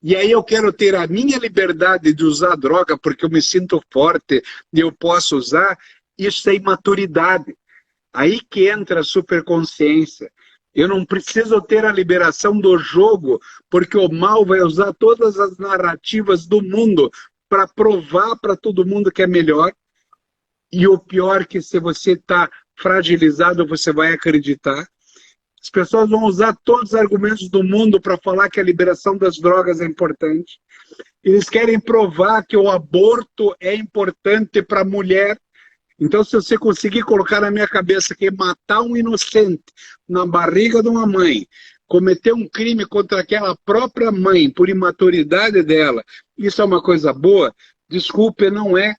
e aí eu quero ter a minha liberdade de usar droga porque eu me sinto forte e eu posso usar, isso é imaturidade. Aí que entra a superconsciência. Eu não preciso ter a liberação do jogo, porque o mal vai usar todas as narrativas do mundo para provar para todo mundo que é melhor. E o pior é que se você está fragilizado, você vai acreditar. As pessoas vão usar todos os argumentos do mundo para falar que a liberação das drogas é importante. Eles querem provar que o aborto é importante para a mulher. Então, se você conseguir colocar na minha cabeça que matar um inocente na barriga de uma mãe, cometer um crime contra aquela própria mãe por imaturidade dela, isso é uma coisa boa? Desculpe, não é.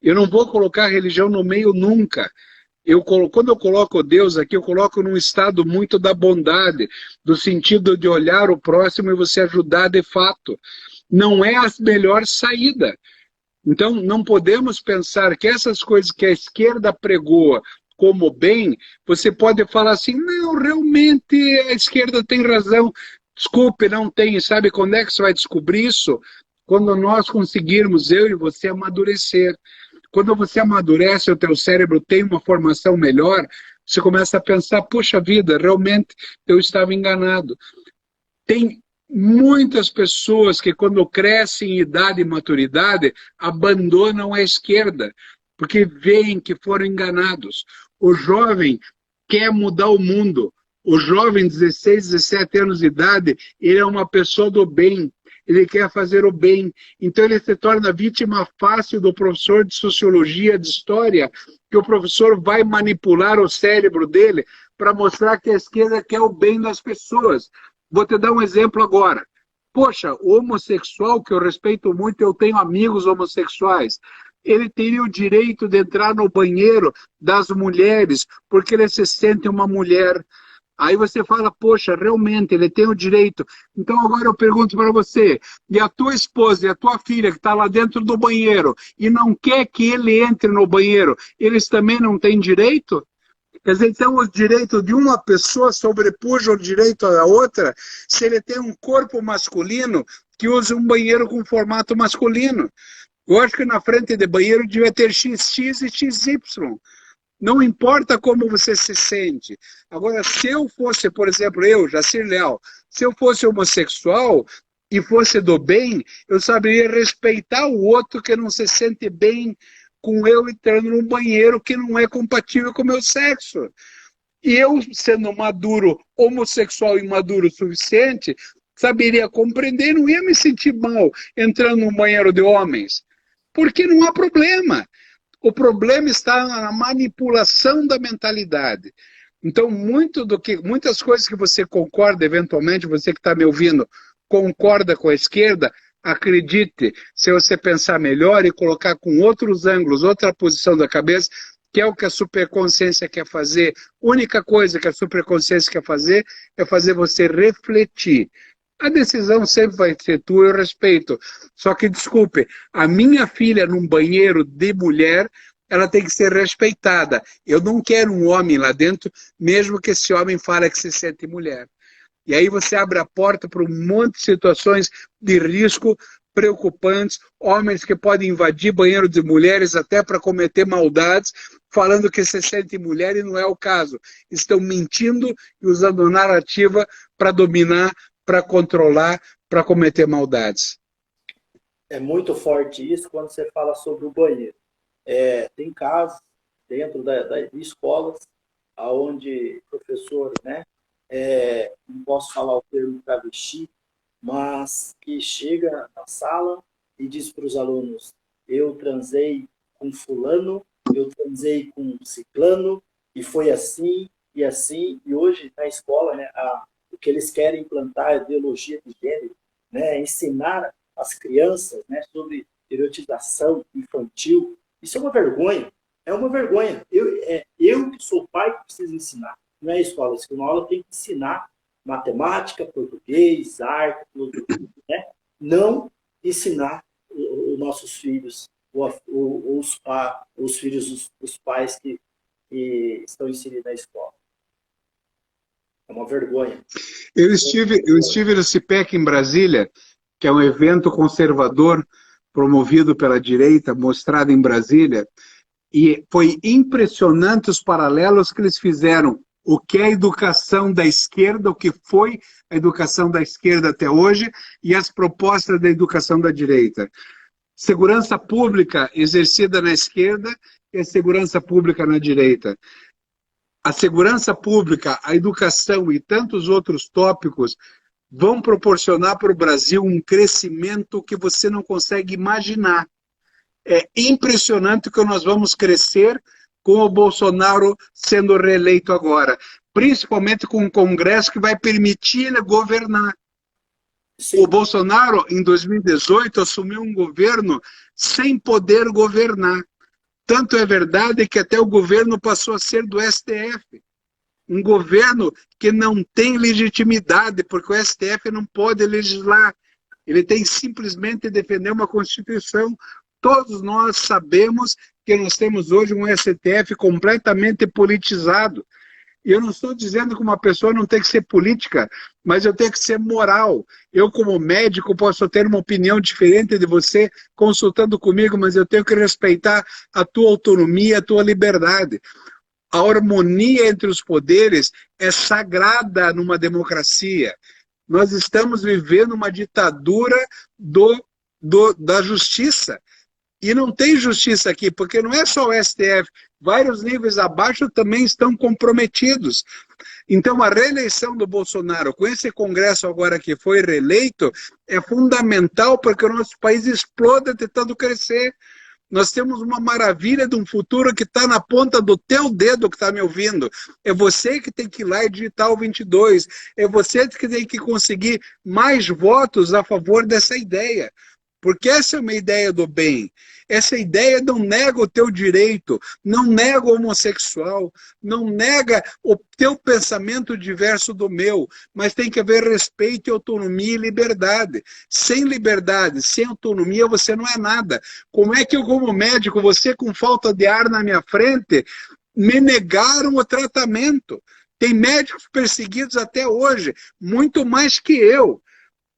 Eu não vou colocar a religião no meio nunca. Quando eu coloco Deus aqui, eu coloco num estado muito da bondade, do sentido de olhar o próximo e você ajudar de fato. Não é a melhor saída. Então, não podemos pensar que essas coisas que a esquerda pregou como bem, você pode falar assim, não, realmente a esquerda tem razão. Desculpe, não tem. Sabe quando é que você vai descobrir isso? Quando nós conseguirmos, eu e você, amadurecer. Quando você amadurece, o teu cérebro tem uma formação melhor, você começa a pensar, puxa vida, realmente eu estava enganado. Tem muitas pessoas que quando crescem em idade e maturidade, abandonam a esquerda, porque veem que foram enganados. O jovem quer mudar o mundo. O jovem, 16, 17 anos de idade, ele é uma pessoa do bem. Ele quer fazer o bem. Então ele se torna vítima fácil do professor de sociologia, de história, que o professor vai manipular o cérebro dele para mostrar que a esquerda quer o bem das pessoas. Vou te dar um exemplo agora. Poxa, o homossexual, que eu respeito muito, eu tenho amigos homossexuais, ele teria o direito de entrar no banheiro das mulheres, porque ele se sente uma mulher. Aí você fala, poxa, realmente, ele tem o direito. Então agora eu pergunto para você, e a tua esposa e a tua filha que está lá dentro do banheiro e não quer que ele entre no banheiro, eles também não têm direito? Quer dizer, então o direito de uma pessoa sobrepuja o direito da outra. Se ele tem um corpo masculino, que use um banheiro com formato masculino. Eu acho que na frente de banheiro devia ter XX e XY. Não importa como você se sente. Agora, se eu fosse, por exemplo, eu, Jacir Leal, se eu fosse homossexual e fosse do bem, eu saberia respeitar o outro que não se sente bem com eu entrando num banheiro que não é compatível com o meu sexo. E eu, sendo maduro, homossexual e maduro o suficiente, saberia compreender e não ia me sentir mal entrando num banheiro de homens. Porque não há problema. O problema está na manipulação da mentalidade. Então, muitas coisas que você concorda, eventualmente, você que está me ouvindo, concorda com a esquerda, acredite, se você pensar melhor e colocar com outros ângulos, outra posição da cabeça, que é o que a superconsciência quer fazer, única coisa que a superconsciência quer fazer é fazer você refletir. A decisão sempre vai ser tua, eu respeito. Só que, desculpe, a minha filha num banheiro de mulher, ela tem que ser respeitada. Eu não quero um homem lá dentro, mesmo que esse homem fale que se sente mulher. E aí você abre a porta para um monte de situações de risco preocupantes, homens que podem invadir banheiro de mulheres até para cometer maldades, falando que se sente mulher e não é o caso. Estão mentindo e usando narrativa para dominar, para controlar, para cometer maldades. É muito forte isso quando você fala sobre o banheiro. Tem casos dentro das escolas onde professor, né, não posso falar o termo travesti, mas que chega na sala e diz para os alunos: eu transei com fulano, eu transei com ciclano, e foi assim, e hoje na escola, né, o que eles querem implantar é a ideologia de gênero, né, ensinar as crianças, né, sobre erotização infantil. Isso é uma vergonha, Eu que sou pai que preciso ensinar, não é a escola. A escola tem que ensinar matemática, português, arte, né? Não ensinar os nossos filhos, os filhos dos pais que estão inseridos na escola. É uma vergonha. Eu estive no CIPEC em Brasília, que é um evento conservador promovido pela direita, mostrado em Brasília, e foi impressionante os paralelos que eles fizeram. O que é a educação da esquerda, o que foi a educação da esquerda até hoje e as propostas da educação da direita. Segurança pública exercida na esquerda e a segurança pública na direita. A segurança pública, a educação e tantos outros tópicos vão proporcionar para o Brasil um crescimento que você não consegue imaginar. É impressionante que nós vamos crescer com o Bolsonaro sendo reeleito agora, principalmente com um Congresso que vai permitir ele governar. Sim. O Bolsonaro, em 2018, assumiu um governo sem poder governar. Tanto é verdade que até o governo passou a ser do STF. Um governo que não tem legitimidade, porque o STF não pode legislar. Ele tem simplesmente defender uma Constituição. Todos nós sabemos que nós temos hoje um STF completamente politizado. E eu não estou dizendo que uma pessoa não tem que ser política, mas eu tenho que ser moral. Eu, como médico, posso ter uma opinião diferente de você consultando comigo, mas eu tenho que respeitar a tua autonomia, a tua liberdade. A harmonia entre os poderes é sagrada numa democracia. Nós estamos vivendo uma ditadura da justiça. E não tem justiça aqui, porque não é só o STF, vários níveis abaixo também estão comprometidos. Então, a reeleição do Bolsonaro, com esse Congresso agora que foi reeleito, é fundamental para que o nosso país exploda tentando crescer. Nós temos uma maravilha de um futuro que está na ponta do teu dedo que está me ouvindo. É você que tem que ir lá e digitar o 22. É você que tem que conseguir mais votos a favor dessa ideia. Porque essa é uma ideia do bem. Essa ideia não nega o teu direito, não nega o homossexual, não nega o teu pensamento diverso do meu, mas tem que haver respeito, autonomia e liberdade. Sem liberdade, sem autonomia, você não é nada. Como é que eu, como médico, você com falta de ar na minha frente, me negaram o tratamento? Tem médicos perseguidos até hoje, muito mais que eu.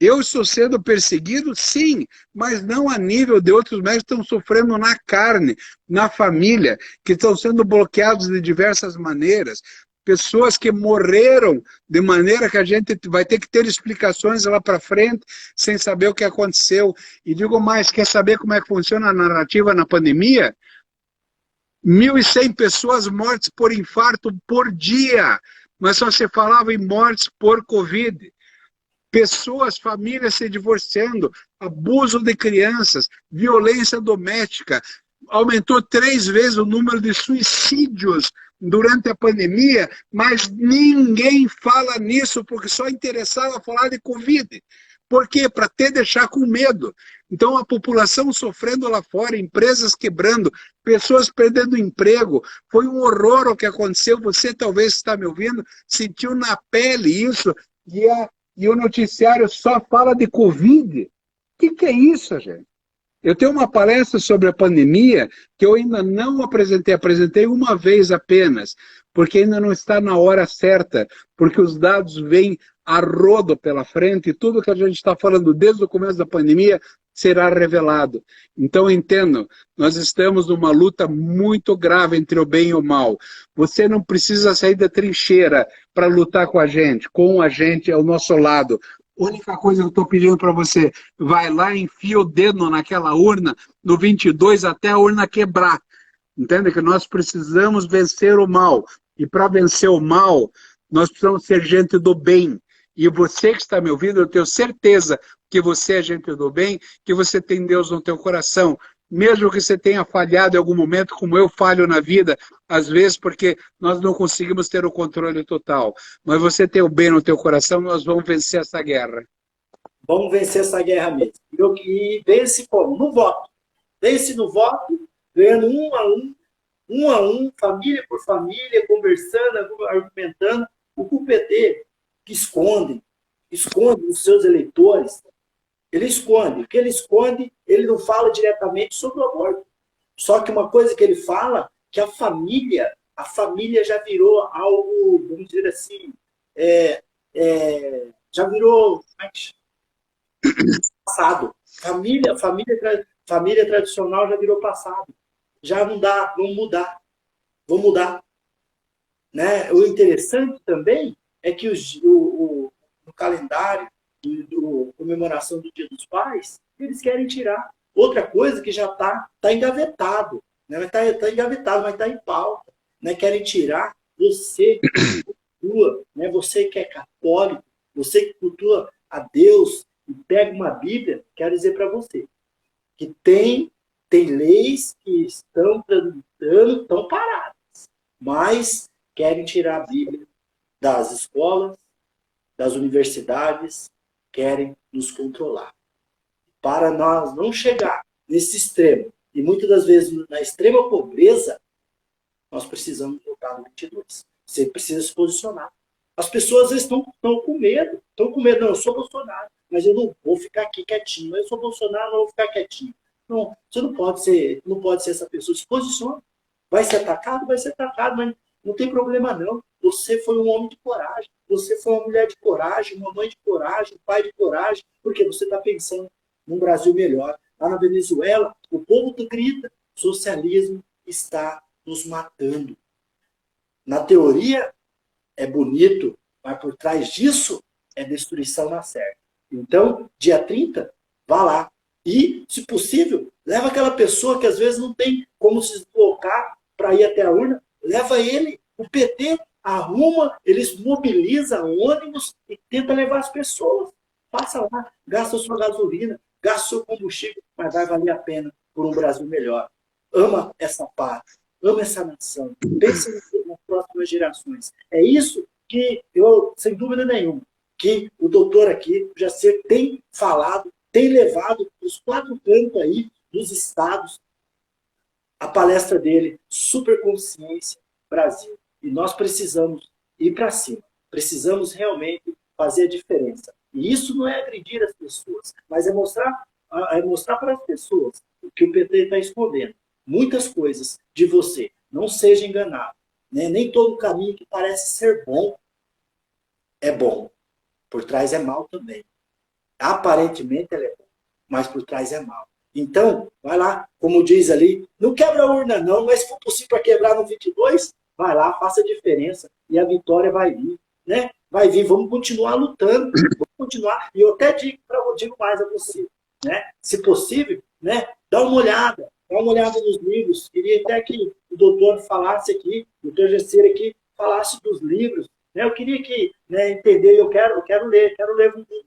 Eu estou sendo perseguido? Sim, mas não a nível de outros médicos que estão sofrendo na carne, na família, que estão sendo bloqueados de diversas maneiras. Pessoas que morreram de maneira que a gente vai ter que ter explicações lá para frente, sem saber o que aconteceu. E digo mais, quer saber como é que funciona a narrativa na pandemia? 1.100 pessoas mortas por infarto por dia, mas só se falava em mortes por Covid. Pessoas, famílias se divorciando, abuso de crianças, violência doméstica. Aumentou 3 vezes o número de suicídios durante a pandemia, mas ninguém fala nisso, porque só interessava falar de Covid. Por quê? Para até deixar com medo. Então, a população sofrendo lá fora, empresas quebrando, pessoas perdendo emprego. Foi um horror o que aconteceu. Você, talvez, está me ouvindo, sentiu na pele isso. E o noticiário só fala de Covid. O que é isso, gente? Eu tenho uma palestra sobre a pandemia que eu ainda não apresentei uma vez apenas, porque ainda não está na hora certa, porque os dados vêm a rodo pela frente e tudo que a gente está falando desde o começo da pandemia será revelado. Então, entendo, nós estamos numa luta muito grave entre o bem e o mal. Você não precisa sair da trincheira para lutar com a gente ao nosso lado. A única coisa que eu estou pedindo para você, vai lá e enfia o dedo naquela urna, no 22, até a urna quebrar. Entende? Que nós precisamos vencer o mal. E para vencer o mal, nós precisamos ser gente do bem. E você que está me ouvindo, eu tenho certeza que você é gente do bem, que você tem Deus no teu coração. Mesmo que você tenha falhado em algum momento, como eu falho na vida, às vezes porque nós não conseguimos ter o controle total. Mas você tem o bem no teu coração, nós vamos vencer essa guerra. Vamos vencer essa guerra mesmo. E vence como? No voto. Vence no voto, ganhando um a um, família por família, conversando, argumentando. O PT que esconde os seus eleitores, ele esconde. O que ele esconde, ele não fala diretamente sobre o aborto. Só que uma coisa que ele fala, que a família já virou algo, vamos dizer assim, já virou passado. Família tradicional já virou passado. Já não dá, vamos mudar. Né? O interessante também é que no calendário do comemoração do Dia dos Pais, eles querem tirar. Outra coisa que já está engavetado, né? Está engavetado, mas está em pauta. Né? Querem tirar você que cultua, né? Você que é católico, você que cultua a Deus e pega uma Bíblia, quero dizer para você que tem leis que estão tramitando, estão paradas, mas querem tirar a Bíblia das escolas, das universidades, querem nos controlar. Para nós não chegar nesse extremo, e muitas das vezes na extrema pobreza, nós precisamos voltar no 22. Você precisa se posicionar. As pessoas estão com medo. Estão com medo. Não, eu sou Bolsonaro, mas eu não vou ficar aqui quietinho. Eu sou Bolsonaro, não vou ficar quietinho. Não, você não pode ser essa pessoa. Se posiciona. Vai ser atacado, mas não tem problema não. Você foi um homem de coragem. Você foi uma mulher de coragem, uma mãe de coragem, um pai de coragem, porque você está pensando num Brasil melhor. Lá na Venezuela, o povo grita, socialismo está nos matando. Na teoria, é bonito, mas por trás disso é destruição na certa. Então, dia 30, vá lá. E, se possível, leva aquela pessoa que às vezes não tem como se deslocar para ir até a urna, leva ele. O PT arruma, eles mobilizam ônibus e tenta levar as pessoas. Passa lá, gasta sua gasolina, gasta seu combustível, mas vai valer a pena por um Brasil melhor. Ama essa pátria, ama essa nação, pense nas próximas gerações. É isso que eu, sem dúvida nenhuma, que o doutor aqui, o Jacir, tem falado, tem levado para os 4 cantos aí dos estados a palestra dele, Superconsciência Brasil. E nós precisamos ir para cima. Precisamos realmente fazer a diferença. E isso não é agredir as pessoas, mas é mostrar para as pessoas o que o PT está escondendo. Muitas coisas de você. Não seja enganado. Né? Nem todo caminho que parece ser bom é bom. Por trás é mal também. Aparentemente ela é boa, mas por trás é mal. Então, vai lá, como diz ali, não quebra a urna não, mas se for possível para quebrar no 22, vai lá, faça a diferença e a vitória vai vir, né? Vai vir, vamos continuar lutando, vamos continuar. E eu até digo mais a você, né? Se possível, né? Dá uma olhada nos livros. Queria até que o doutor falasse aqui, o doutor Gesseiro aqui, falasse dos livros. Né? Eu queria que, né, entender, eu quero ler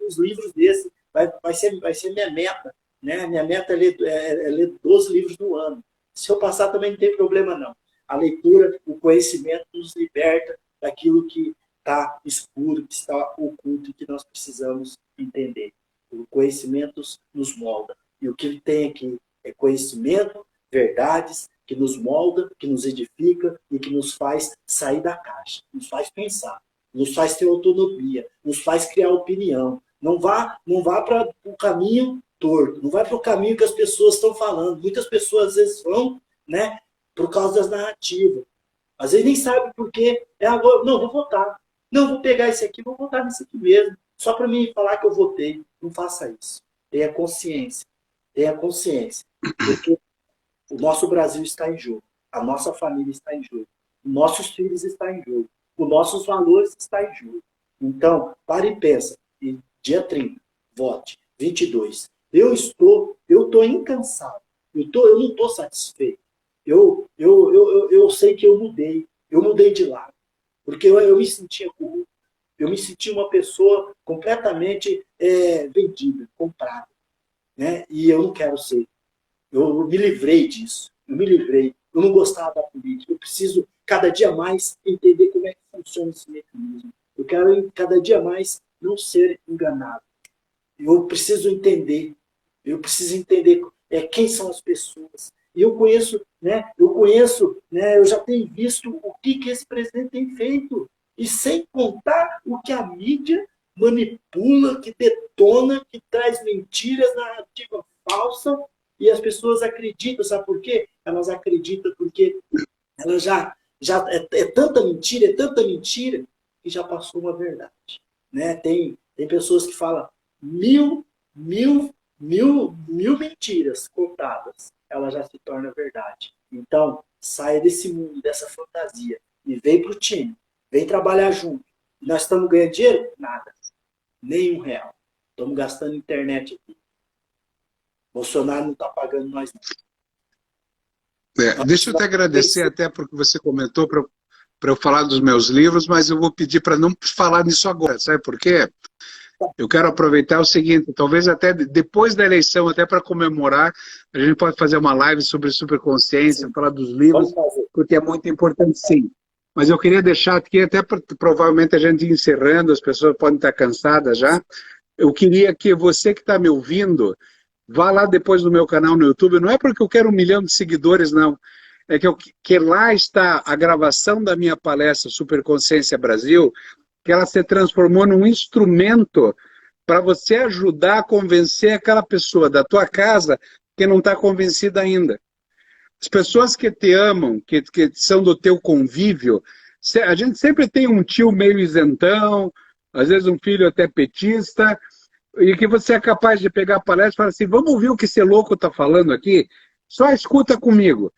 uns livros desses. Vai ser minha meta. Né? Minha meta é ler 12 livros no ano. Se eu passar também não tem problema, não. A leitura, o conhecimento nos liberta daquilo que está escuro, que está oculto e que nós precisamos entender. O conhecimento nos molda. E o que ele tem aqui é conhecimento, verdades, que nos molda, que nos edifica e que nos faz sair da caixa, nos faz pensar, nos faz ter autonomia, nos faz criar opinião. Não vá para o caminho torto, não vai para o caminho que as pessoas estão falando. Muitas pessoas às vezes vão, né, por causa das narrativas. Às vezes nem sabe por quê. Não, vou votar. Não, vou pegar esse aqui, vou votar nesse aqui mesmo. Só para mim falar que eu votei. Não faça isso. Tenha consciência. Tenha consciência. Porque o nosso Brasil está em jogo. A nossa família está em jogo. Nossos filhos estão em jogo. Os nossos valores estão em jogo. Então, pare e pensa. E dia 30, vote. 22. Eu estou incansável. Eu não estou satisfeito. Eu sei que eu mudei de lado, porque eu me sentia corrupto, eu me sentia uma pessoa completamente vendida, comprada, né? E eu não quero ser. Eu me livrei disso, eu não gostava da política, eu preciso cada dia mais entender como é que funciona esse mecanismo, eu quero cada dia mais não ser enganado, eu preciso entender quem são as pessoas. E eu conheço, eu já tenho visto o que esse presidente tem feito. E sem contar o que a mídia manipula, que detona, que traz mentiras, narrativa falsa, e as pessoas acreditam. Sabe por quê? Elas acreditam porque ela já é tanta mentira, que já passou uma verdade. Né? Tem pessoas que falam mil mentiras contadas, ela já se torna verdade. Então, saia desse mundo, dessa fantasia, e vem para o time, vem trabalhar junto. Nós estamos ganhando dinheiro? Nada. Nem R$1. Estamos gastando internet aqui. Bolsonaro não está pagando nós não. Deixa eu te agradecer até porque você comentou para eu falar dos meus livros, mas eu vou pedir para não falar nisso agora, sabe por quê? Eu quero aproveitar o seguinte, talvez até depois da eleição, até para comemorar, a gente pode fazer uma live sobre superconsciência, falar dos livros, porque é muito importante, sim. Mas eu queria deixar aqui, até provavelmente a gente encerrando, as pessoas podem estar cansadas já, eu queria que você que está me ouvindo, vá lá depois no meu canal no YouTube, não é porque eu quero 1 milhão de seguidores, não, é que lá está a gravação da minha palestra Superconsciência Brasil, que ela se transformou num instrumento para você ajudar a convencer aquela pessoa da tua casa que não está convencida ainda. As pessoas que te amam, que são do teu convívio, a gente sempre tem um tio meio isentão, às vezes um filho até petista, e que você é capaz de pegar a palestra e falar assim, vamos ouvir o que esse louco está falando aqui? Só escuta comigo.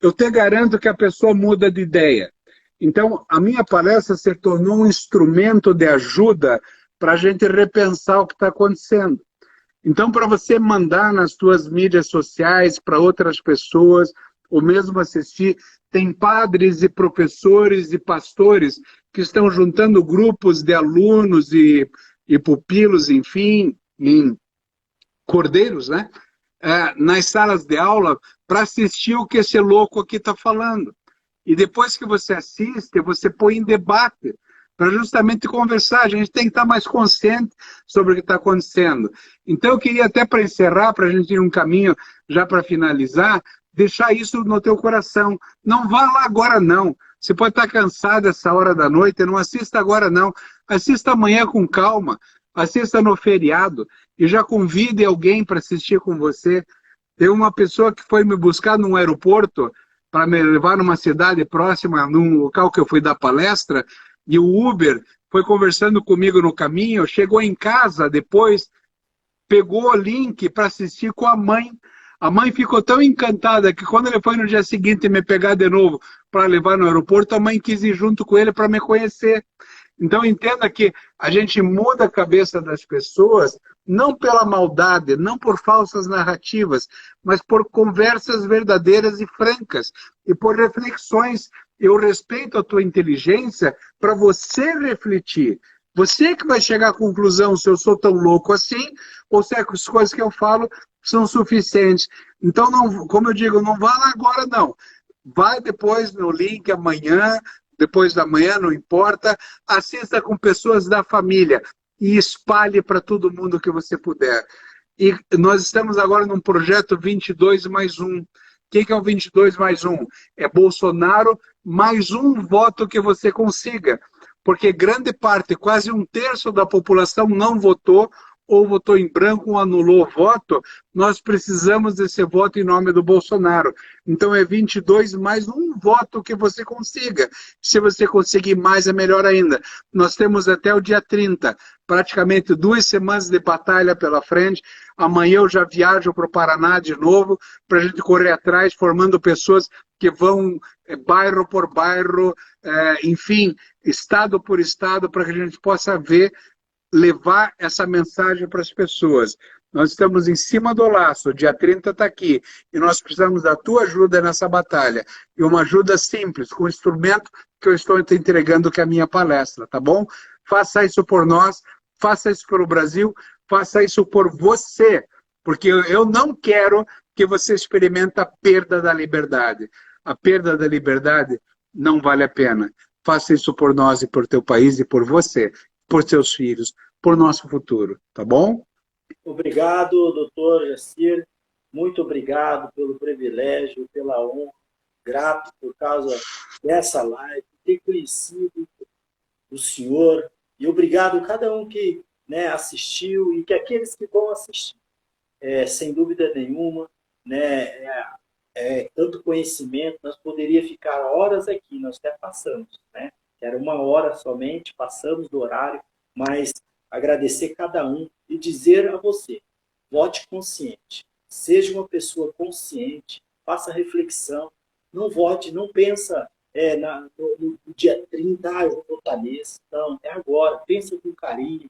Eu te garanto que a pessoa muda de ideia. Então, a minha palestra se tornou um instrumento de ajuda para a gente repensar o que está acontecendo. Então, para você mandar nas suas mídias sociais para outras pessoas, ou mesmo assistir, tem padres e professores e pastores que estão juntando grupos de alunos e pupilos, enfim, em cordeiros, né? Nas salas de aula, para assistir o que esse louco aqui está falando. E depois que você assiste, você põe em debate, para justamente conversar. A gente tem que estar mais consciente sobre o que está acontecendo. Então, eu queria até para encerrar, para a gente ir um caminho já para finalizar, deixar isso no teu coração. Não vá lá agora, não. Você pode estar cansado essa hora da noite, não assista agora, não. Assista amanhã com calma, assista no feriado e já convide alguém para assistir com você. Tem uma pessoa que foi me buscar num aeroporto para me levar numa cidade próxima, num local que eu fui dar palestra, e o Uber foi conversando comigo no caminho, chegou em casa depois, pegou o link para assistir com a mãe. A mãe ficou tão encantada que quando ele foi no dia seguinte me pegar de novo para levar no aeroporto, a mãe quis ir junto com ele para me conhecer. Então entenda que a gente muda a cabeça das pessoas não pela maldade, não por falsas narrativas, mas por conversas verdadeiras e francas e por reflexões. Eu respeito a tua inteligência para você refletir. Você que vai chegar à conclusão se eu sou tão louco assim ou se as coisas que eu falo são suficientes. Então, não, como eu digo, não vá lá agora, não. Vai depois no link amanhã, depois da manhã, não importa. Assista com pessoas da família e espalhe para todo mundo que você puder. E nós estamos agora num projeto 22 mais 1. O que é o 22 mais 1? É Bolsonaro mais um voto que você consiga. Porque grande parte, quase um terço da população não votou, ou votou em branco ou anulou o voto. Nós precisamos desse voto em nome do Bolsonaro. Então é 22 mais um voto que você consiga. Se você conseguir mais, é melhor ainda. Nós temos até o dia 30, praticamente 2 semanas de batalha pela frente. Amanhã eu já viajo para o Paraná de novo, para a gente correr atrás, formando pessoas que vão bairro por bairro, enfim, estado por estado, para que a gente possa levar essa mensagem para as pessoas. Nós estamos em cima do laço, o dia 30 está aqui, e nós precisamos da tua ajuda nessa batalha. E uma ajuda simples, com o instrumento que eu estou te entregando, que é a minha palestra, tá bom? Faça isso por nós, faça isso pelo Brasil, faça isso por você, porque eu não quero que você experimente a perda da liberdade. A perda da liberdade não vale a pena. Faça isso por nós e por teu país e por você, por seus filhos, por nosso futuro, tá bom? Obrigado, doutor Jacir. Muito obrigado pelo privilégio, pela honra. Grato por causa dessa live, ter conhecido o senhor. E obrigado a cada um que assistiu e que aqueles que vão assistir. Sem dúvida nenhuma, tanto conhecimento, nós poderíamos ficar horas aqui, nós até passamos, Era 1 hora somente, passamos do horário, mas agradecer cada um e dizer a você, vote consciente, seja uma pessoa consciente, faça reflexão, não vote, não pensa no dia 30, eu vou votar nesse, não, é agora, pensa com carinho,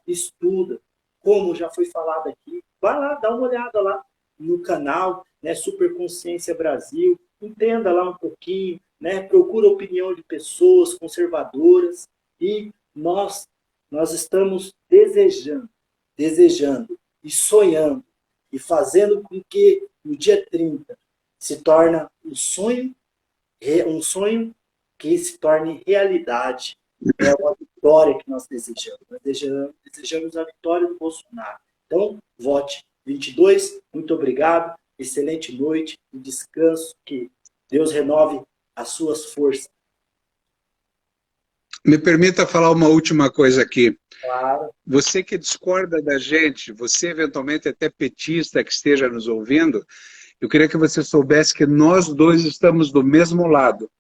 estuda, como já foi falado aqui, vai lá, dá uma olhada lá no canal, Super Consciência Brasil, entenda lá um pouquinho, procura a opinião de pessoas conservadoras e nós estamos desejando e sonhando e fazendo com que no dia 30 se torne um sonho que se torne realidade. É uma vitória que nós desejamos. Nós desejamos a vitória do Bolsonaro. Então, vote 22. Muito obrigado. Excelente noite e descanso. Que Deus renove as suas forças. Me permita falar uma última coisa aqui. Claro. Você que discorda da gente, você eventualmente até petista que esteja nos ouvindo, eu queria que você soubesse que nós dois estamos do mesmo lado.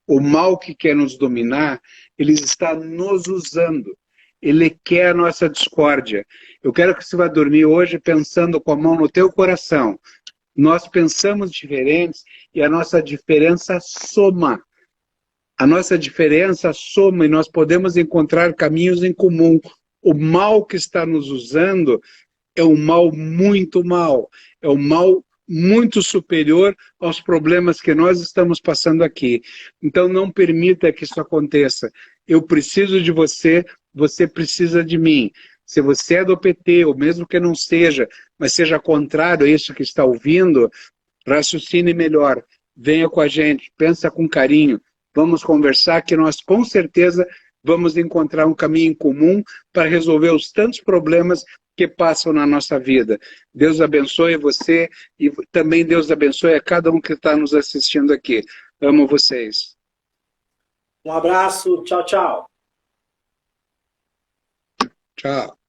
O mal que quer nos dominar, ele está nos usando. Ele quer a nossa discórdia. Eu quero que você vá dormir hoje pensando com a mão no teu coração. Nós pensamos diferentes e a nossa diferença soma. A nossa diferença soma e nós podemos encontrar caminhos em comum. O mal que está nos usando é um mal muito mal. É um mal muito superior aos problemas que nós estamos passando aqui. Então não permita que isso aconteça. Eu preciso de você, você precisa de mim. Se você é do PT, ou mesmo que não seja, mas seja contrário a isso que está ouvindo, raciocine melhor. Venha com a gente, pensa com carinho. Vamos conversar que nós com certeza vamos encontrar um caminho em comum para resolver os tantos problemas que passam na nossa vida. Deus abençoe você e também Deus abençoe a cada um que está nos assistindo aqui. Amo vocês. Um abraço, tchau, tchau. Tchau.